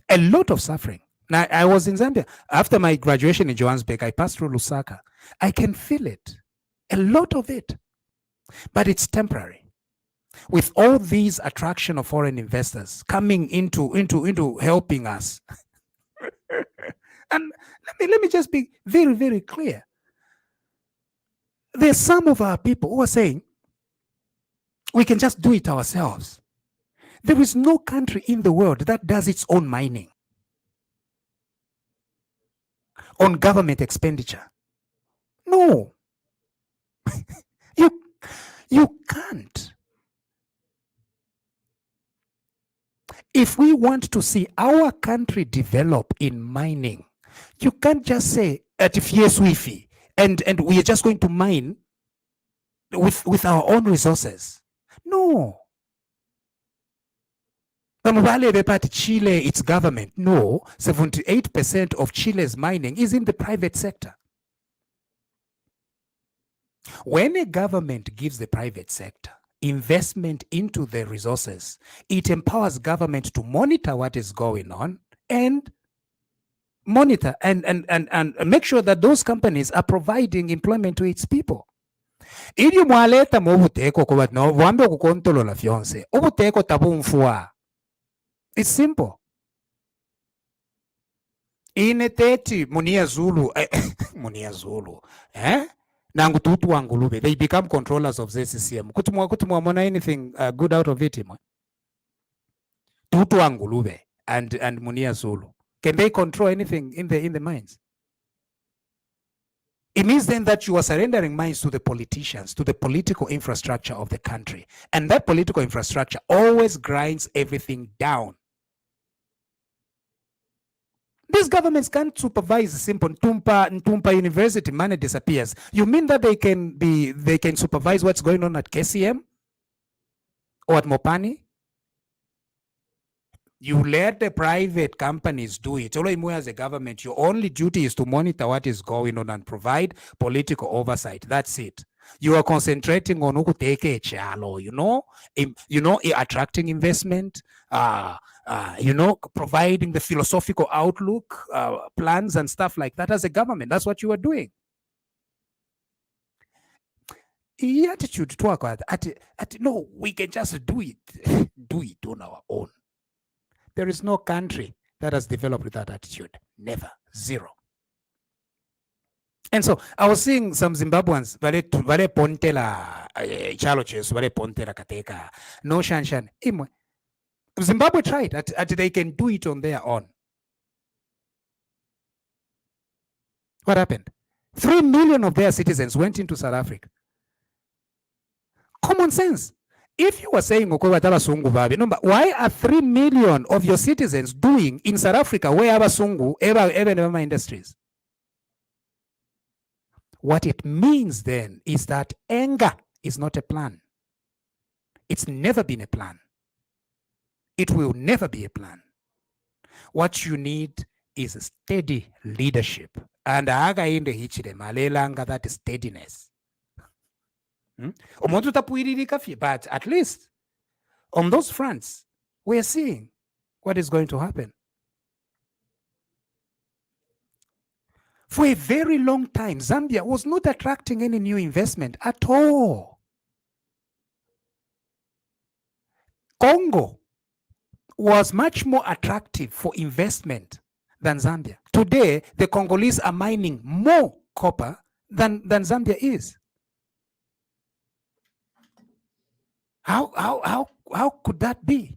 A lot of suffering. Now, I was in Zambia. After my graduation in Johannesburg, I passed through Lusaka. I can feel it. A lot of it. But it's temporary. With all these attraction of foreign investors coming into helping us. And let me just be very, very clear. There's some of our people who are saying, we can just do it ourselves. There is no country in the world that does its own mining on government expenditure. No. You can't. If we want to see our country develop in mining, you can't just say at Fieswifi and we are just going to mine with our own resources. No. Chile, its government. No, 78% of Chile's mining is in the private sector. When a government gives the private sector investment into the resources, it empowers government to monitor what is going on and monitor and make sure that those companies are providing employment to its people. Ili mwaleta mobuteko kwa no wambe kukontrolo la fiance. Obuteko tabumfua. It's simple. Ineteti Munia Zulu Munia Zulu. Nangu tutu wangulube. They become controllers of ZCCM. Kutumwa mona anything good out of it. Tutu wangulube and Munia Zulu. Can they control anything in the mines? It means then that you are surrendering mines to the politicians, to the political infrastructure of the country. And that political infrastructure always grinds everything down. These governments can't supervise simple Ntumba University, money disappears. You mean that they can supervise what's going on at KCM or at Mopani? You let the private companies do it. Although as a government, your only duty is to monitor what is going on and provide political oversight. That's it. You are concentrating on attracting investment, providing the philosophical outlook, plans and stuff like that as a government. That's what you are doing. The attitude to no, we can just do it on our own. There is no country that has developed with that attitude. Never. Zero. And so I was seeing some Zimbabweans, vale pontela chalo chesu, vale pontela kateka, no shanshan. Zimbabwe tried that they can do it on their own. What happened? 3 million of their citizens went into South Africa. Common sense. If you were saying, why are 3 million of your citizens doing in South Africa where Abasungu, ever industries? What it means then is that anger is not a plan. It's never been a plan. It will never be a plan. What you need is a steady leadership. And aga in the hichide malelanga that is steadiness. But at least on those fronts, we are seeing what is going to happen. For a very long time, Zambia was not attracting any new investment at all. Congo was much more attractive for investment than Zambia. Today, the Congolese are mining more copper than Zambia is. How could that be?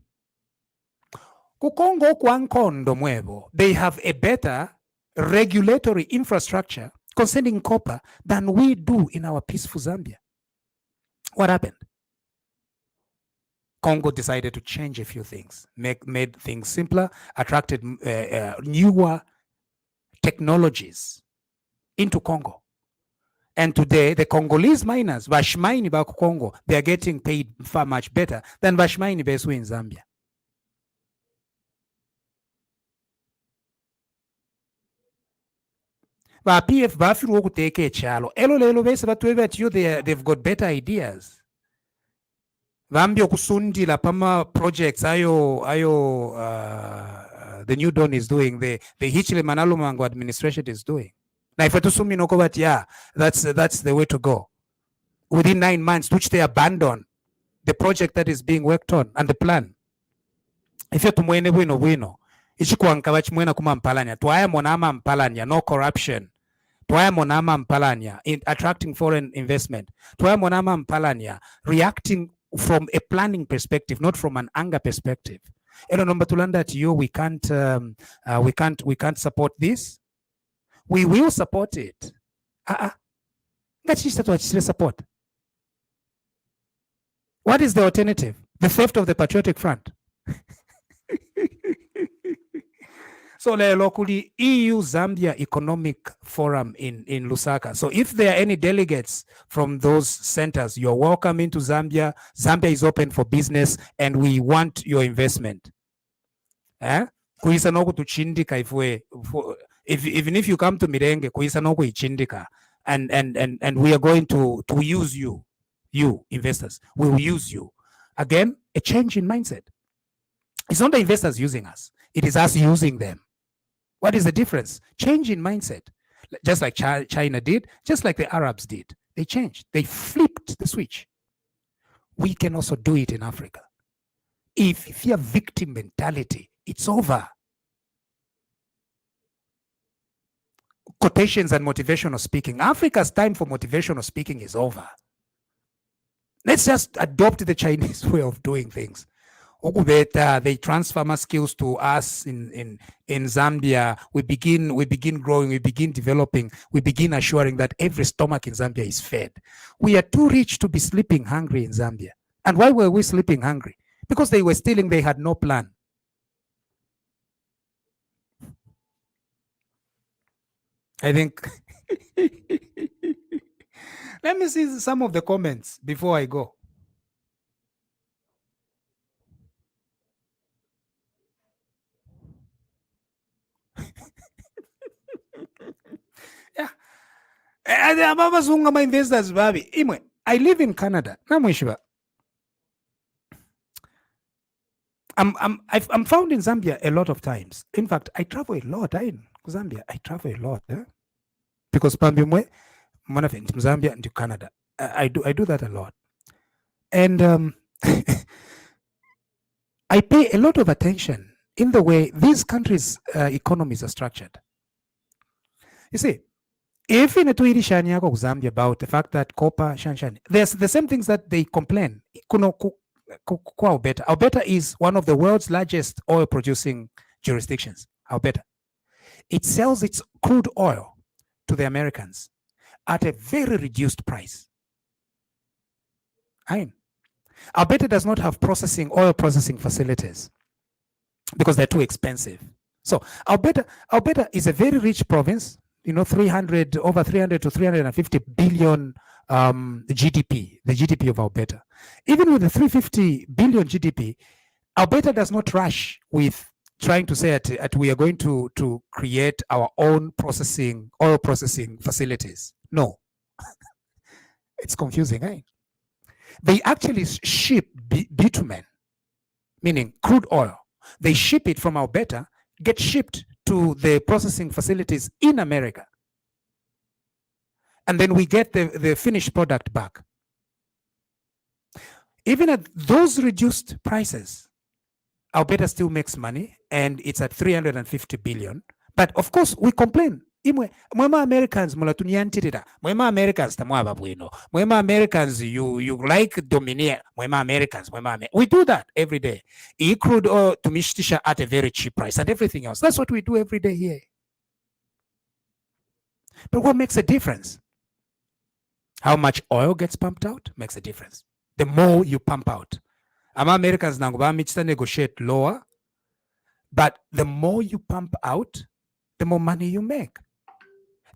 Kukongo kwankondo mwebo, they have a better regulatory infrastructure concerning copper than we do in our peaceful Zambia. What happened? Congo decided to change a few things, made things simpler, attracted newer technologies into Congo. And today, the Congolese miners, Vashmaini back Congo, they are getting paid far much better than Vashmaini Besu in Zambia. PF bafiru kuteke chalo. Elo lelo bese batwebe at you they've got better ideas. Vambio kusundi la pama projects ayo the New Dawn is doing, the Hichile Manalumango administration is doing. Now if atusumi no but yeah, that's the way to go. Within 9 months, which they abandon the project that is being worked on and the plan. If you tumwene wino. Ichikuanka wachimwena kuma mpalanya. Tuaya monama mpalanya, no corruption. Tuaya monama mpalanya, in attracting foreign investment. Tuaya monama mpalanya, reacting from a planning perspective, not from an anger perspective. Elo number tulanda to you, we can't support this. We will support it. Support. What is the alternative? The theft of the Patriotic Front. So locally, EU-Zambia Economic Forum in Lusaka. So if there are any delegates from those centers, you're welcome into Zambia. Zambia is open for business and we want your investment. Kuisa noku tuchindika even if you come to Mirenge, kuisa noku ichindika. And we are going to use you investors. We will use you. Again, a change in mindset. It's not the investors using us. It is us using them. What is the difference? Change in mindset. Just like China did, just like the Arabs did. They changed. They flipped the switch. We can also do it in Africa. If you have victim mentality, it's over. Quotations and motivational speaking. Africa's time for motivational speaking is over. Let's just adopt the Chinese way of doing things. They transfer my skills to us in Zambia. We begin growing, we begin developing, we begin assuring that every stomach in Zambia is fed. We are too rich to be sleeping hungry in Zambia. And why were we sleeping hungry? Because they were stealing, they had no plan. I think let me see some of the comments before I go. Yeah. I live in Canada. I'm found in Zambia a lot of times. In fact, I travel a lot. In Zambia, I travel a lot. Because Zambia and Canada. I do that a lot. And I pay a lot of attention in the way these countries' economies are structured. You see, if in a Zambia about the fact that copper, there's the same things that they complain. Alberta is one of the world's largest oil producing jurisdictions. Alberta. It sells its crude oil to the Americans at a very reduced price. Alberta does not have oil processing facilities because they're too expensive. So Alberta is a very rich province, over 300 to 350 billion GDP, the GDP of Alberta. Even with the 350 billion GDP, Alberta does not rush with trying to say that we are going to create our own oil processing facilities. No. It's confusing, eh? They actually ship bitumen, meaning crude oil. They ship it from Alberta, get shipped to the processing facilities in America. And then we get the finished product back. Even at those reduced prices, Alberta still makes money, and it's at 350 billion. But of course, we complain. Mwema Americans mulatuniantirira. Mwema Americans tamwaba bwino. Mwema Americans you like dominate. Mwema Americans. We do that every day. Crude oil tumishtisha at a very cheap price and everything else. That's what we do every day here. But what makes a difference? How much oil gets pumped out makes a difference. The more you pump out. Americans nanguba negotiate lower, but the more you pump out, the more money you make.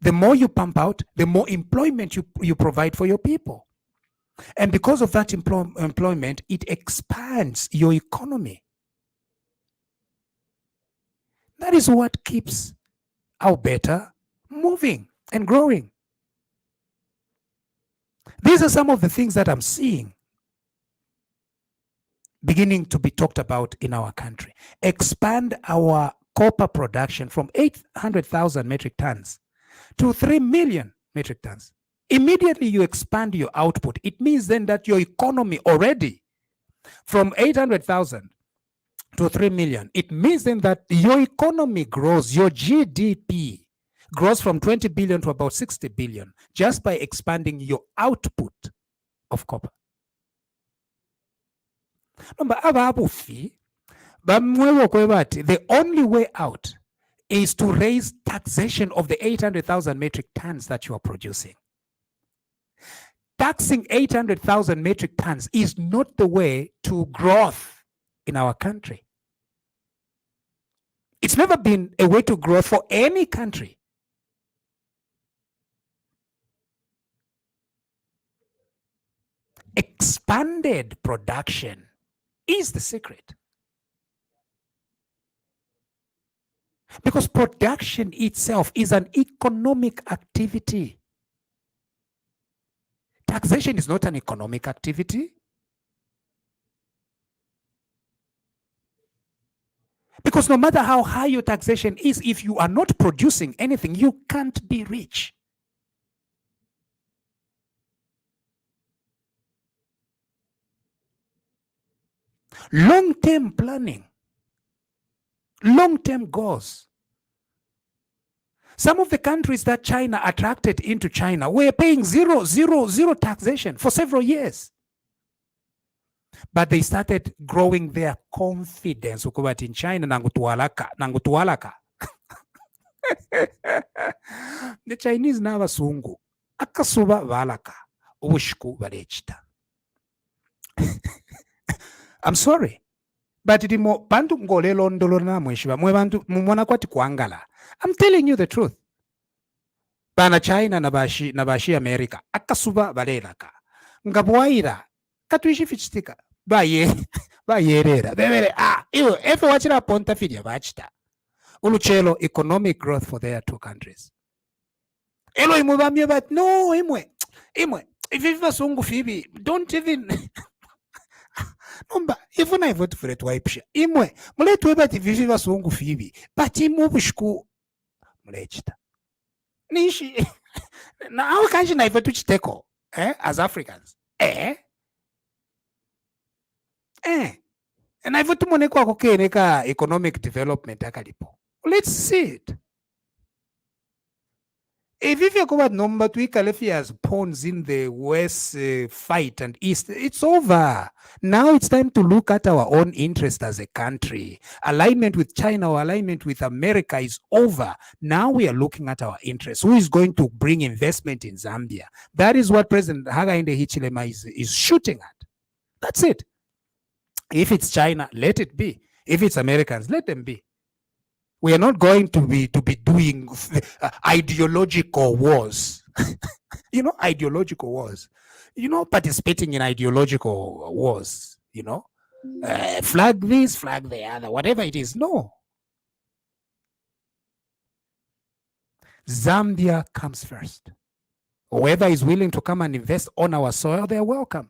The more you pump out, the more employment you provide for your people. And because of that employment, it expands your economy. That is what keeps Alberta moving and growing. These are some of the things that I'm seeing beginning to be talked about in our country. Expand our copper production from 800,000 metric tons to 3 million metric tons. Immediately you expand your output. It means then that your economy already from 800,000 to 3 million, it means then that your economy grows, your GDP grows from 20 billion to about 60 billion just by expanding your output of copper. The only way out is to raise taxation of the 800,000 metric tons that you are producing. Taxing 800,000 metric tons is not the way to growth in our country. It's never been a way to growth for any country. Expanded production is the secret. Because production itself is an economic activity. Taxation is not an economic activity. Because no matter how high your taxation is, if you are not producing anything, you can't be rich. Long-term planning, long-term goals. Some of the countries that China attracted into China were paying zero taxation for several years. But they started growing their confidence. In China, nangutualaka. The Chinese nava sungu. Akasuba valaka. Ushku valechita. I'm sorry. But I'm telling you the truth. Bana China nabashi America. Akasuba valelaka. Ngabuaira. Katuishi fichitika. Bayerera. Efe wachira ponta fidia vachita. Uluchelo economic growth for their two countries. Elo imubamye but no imwe. If you sungu fibi, don't even Numba, even I vote for it wipe. Imwe, muletu eba tivivi sungu fibi, but imubushku mulechita. Nishi. Now how can you vote chiteko? As Africans? And I've tumone kwa kokeneka economic development akalipo. Let's see it. If you go at number two, Califia's pawns in the West fight and East, it's over. Now it's time to look at our own interest as a country. Alignment with China or alignment with America is over. Now we are looking at our interests. Who is going to bring investment in Zambia? That is what President Hakainde Hichilema is shooting at. That's it. If it's China, let it be. If it's Americans, let them be. We are not going to be doing ideological wars. Ideological wars. Participating in ideological wars. Flag this, flag the other, whatever it is. No. Zambia comes first. Whoever is willing to come and invest on our soil, they are welcome.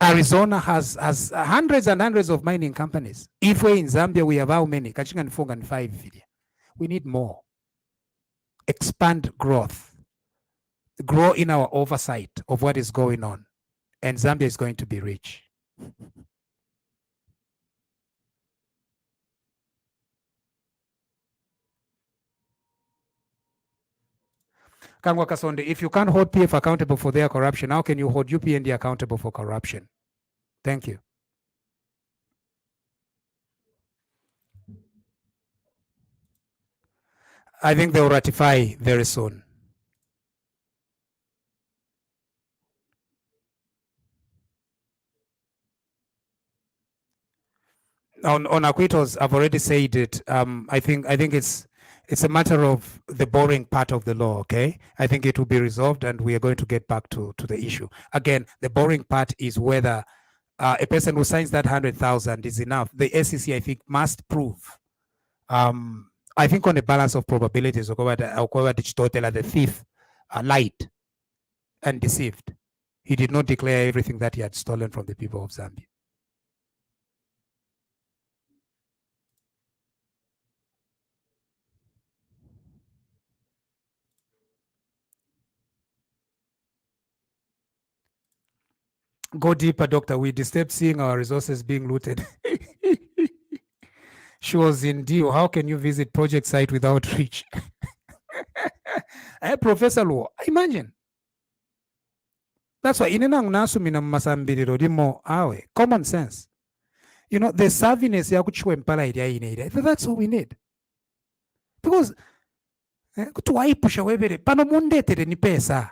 Arizona has hundreds and hundreds of mining companies. If we're in Zambia, we have how many? Kachinga ni 4 and 5. We need more. Expand growth. Grow in our oversight of what is going on. And Zambia is going to be rich. Kangwa Kasonde, if you can't hold PF accountable for their corruption, how can you hold UPND accountable for corruption? Thank you. I think they'll ratify very soon. On acquittals, I've already said it. I think it's a matter of the boring part of the law, okay? I think it will be resolved and we are going to get back to the issue. Again, the boring part is whether a person who signs that 100,000 is enough. The SEC, I think, must prove. I think on the balance of probabilities, Chitotela, the thief, lied and deceived. He did not declare everything that he had stolen from the people of Zambia. Go deeper, doctor. We disturbed seeing our resources being looted. She was in deal. How can you visit project site without reach? Professor Law, imagine. That's why common sense. The savviness that's all we need. Because pano mundete ni pesa,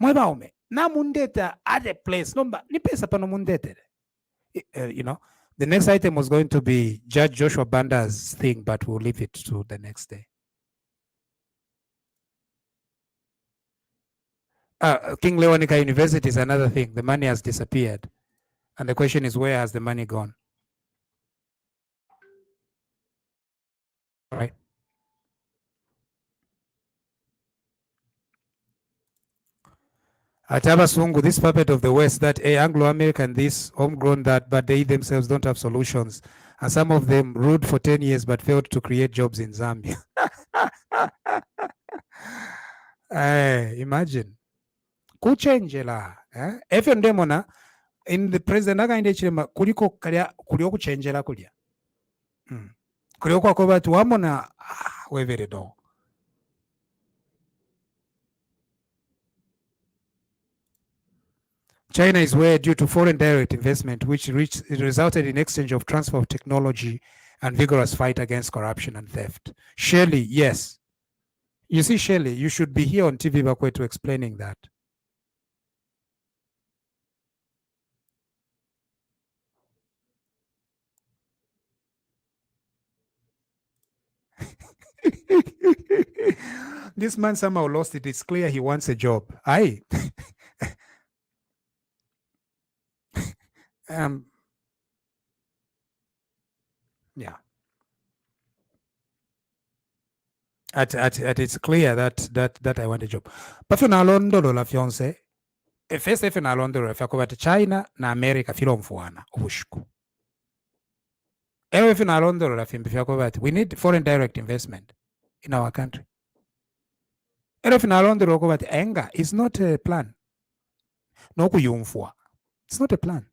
mwebaume. Na mundeta at a place number ni pesa pano mundete. The next item was going to be Judge Joshua Banda's thing, but we'll leave it to the next day. King Lewanika University is another thing. The money has disappeared. And the question is, where has the money gone? All right. Atabasungu, this puppet of the West, that Anglo-American, this, homegrown that, but they themselves don't have solutions. And some of them ruled for 10 years but failed to create jobs in Zambia. Imagine. Kuchenjela. If you're demona, in the president, kuliko kuchenjela kulia. Kuliko kwa tu wamona, wevere do. China is where due to foreign direct investment, which resulted in exchange of transfer of technology and vigorous fight against corruption and theft. Shirley, yes. You see, Shirley, you should be here on TVBAKWETU explaining that. This man somehow lost it. It's clear he wants a job. Aye. Yeah. It's clear that I want a job. But for nalondo la fiance, first if nalondo la fiako China na America filo mfuana ushku. If nalondo la fiako we need foreign direct investment in our country. If nalondo la anger is not a plan. No kuyumfua. It's not a plan.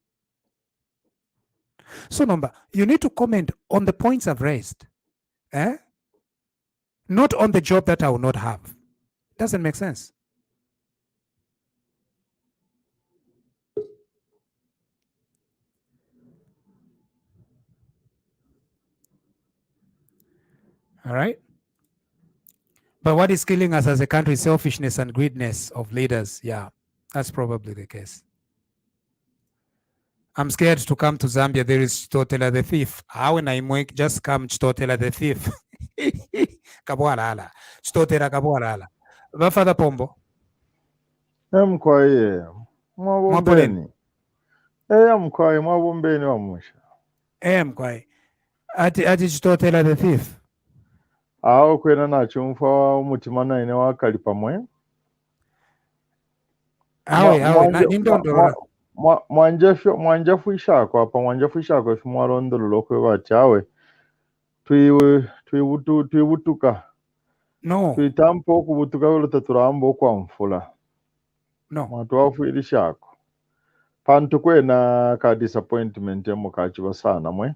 So number, you need to comment on the points I've raised. Not on the job that I will not have. Doesn't make sense. All right. But what is killing us as a country is selfishness and greediness of leaders. Yeah, that's probably the case. I'm scared to come to Zambia. There is Chitotela the thief. How when I just come Chitotela the thief. Kabwalala. Chitotela kabwalala. Father Pombo. Mkwaye. Mwabombeni. Mkwaye mwabombeni wa Munshya. Mkwaye. Ati Chitotela the thief. Aho kwena nachumfa umutima naine wakali pamwe. Awe nindondora. Mwanjafu ishako apa mwanjafu ishako shimwarondolo kwe bachawe. Twibutuka. No. Twitampo kubutuka wala turambo kwa mfula. No. Mwatuwafu ilishako. Pantu kwena ka disappointment ya mukachiwa sana mwe. No.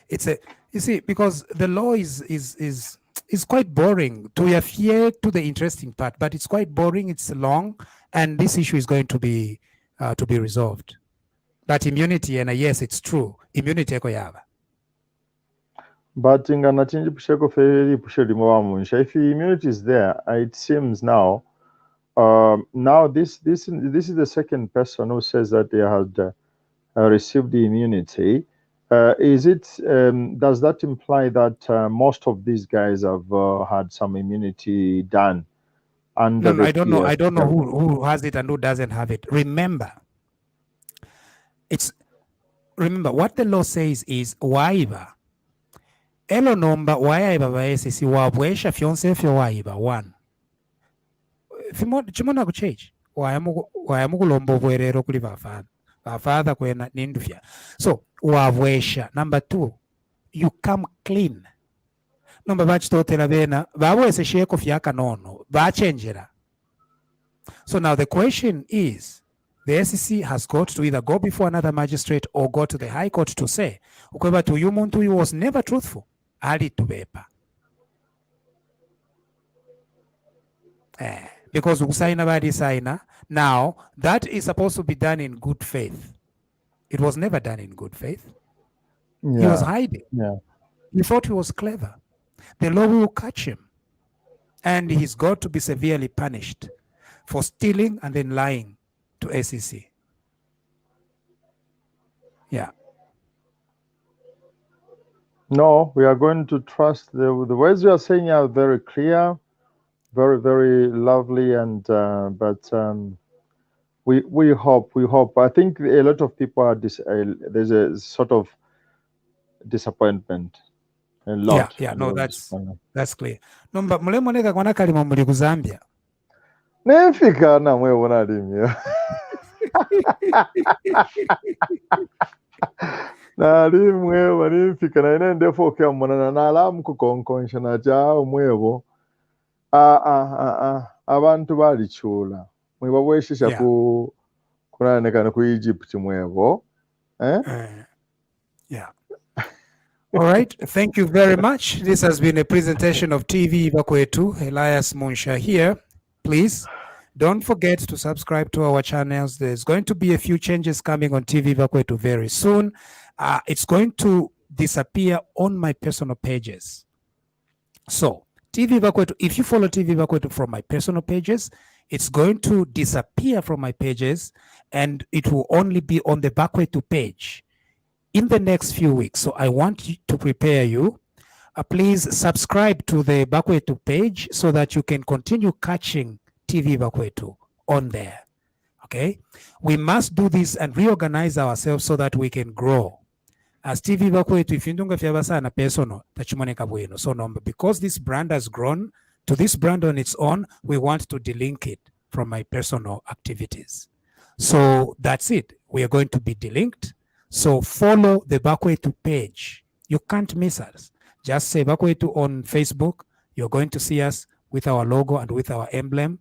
It's a, you see, because the law is quite boring. To adhere to the interesting part, but it's quite boring. It's long, and this issue is going to be resolved. That immunity, and yes, it's true. Immunity koyava. But ingana chinji pusheko feri pusheli mwa Munshya. If immunity is there, it seems now. Now this is the second person who says that they had received the immunity. Is it? Does that imply that most of these guys have had some immunity done? No, I don't know. I don't know who has it and who doesn't have it. Remember what the law says is waiba. Elo nomba waiba baesisi wabwesha fyonse fyo waiba one. Chimona kuchechi wayamukulombo bwerero kuli bafadha kwena nindufya. So wabwesha. Number two, you come clean. Number bachitotela bena babwese sheko fyaka nono bachenjera. So now the question is, the SEC has got to either go before another magistrate or go to the High Court to say, ukweba to yumuntu was never truthful. Ali tubepa. Because usaina badi saina. Now, that is supposed to be done in good faith. It was never done in good faith. Yeah. He was hiding. Yeah. He thought he was clever. The law will catch him. And he's got to be severely punished for stealing and then lying to SEC. Yeah. No, we are going to trust the words you are saying are very clear, very, very lovely, and but we hope. I think a lot of people are there's a sort of disappointment. A lot. Yeah. No, that's clear. No, but mulemoneka kwana kalimo muli ku Zambia. Nefika na mwe wona limyo. Na limwe wanifika na inende foka mwana na alamu kukonkonsha na jao mwebo. Abantu balichula. Mwe babweshisha ku kunaneka ku Egypt mwebo. Yeah. All right. Thank you very much. This has been a presentation of TVBAKWETU. Elias Munshya here. Please don't forget to subscribe to our channels. There's going to be a few changes coming on TVBAKWETU very soon. It's going to disappear on my personal pages. So TVBAKWETU, if you follow TVBAKWETU from my personal pages, it's going to disappear from my pages and it will only be on the BAKWETU page in the next few weeks. So I want to prepare you. Please subscribe to the BAKWETU page so that you can continue catching TVBAKWETU on there. Okay? We must do this and reorganize ourselves so that we can grow. As TVBAKWETU, if you don't have personal, so number, because this brand has grown to this brand on its own, we want to delink it from my personal activities. So that's it. We are going to be delinked. So follow the BAKWETU page. You can't miss us. Just say BAKWETU on Facebook. You're going to see us with our logo and with our emblem.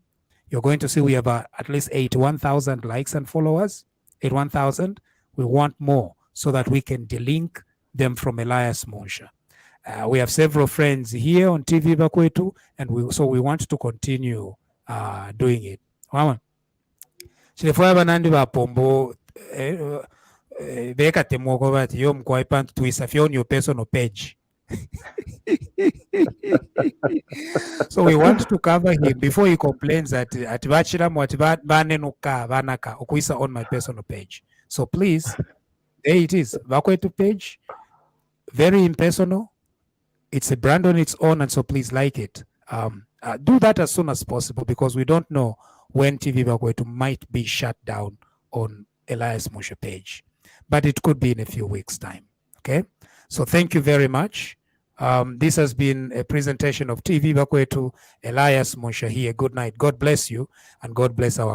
you're going to see we have at least 81,000 likes and followers. 81,000. We want more so that we can delink them from Elias Munshya. We have several friends here on TVBAKWETU, and we want to continue doing it. Waman. Chilefwa banandi ba pombo beka temoko bati yo mkwaipa twisa on your personal page. So we want to cover him before he complains that banaka ukuisa on my personal page. So please, there it is, Bakwetu page, very impersonal. It's a brand on its own, and so please like it. Do that as soon as possible, because we don't know when TVBAKWETU might be shut down on Elias Munshya page, but it could be in a few weeks' time. Okay, so thank you very much. This has been a presentation of TVBAKWETU. Elias Munshya here. Good night. God bless you, and God bless our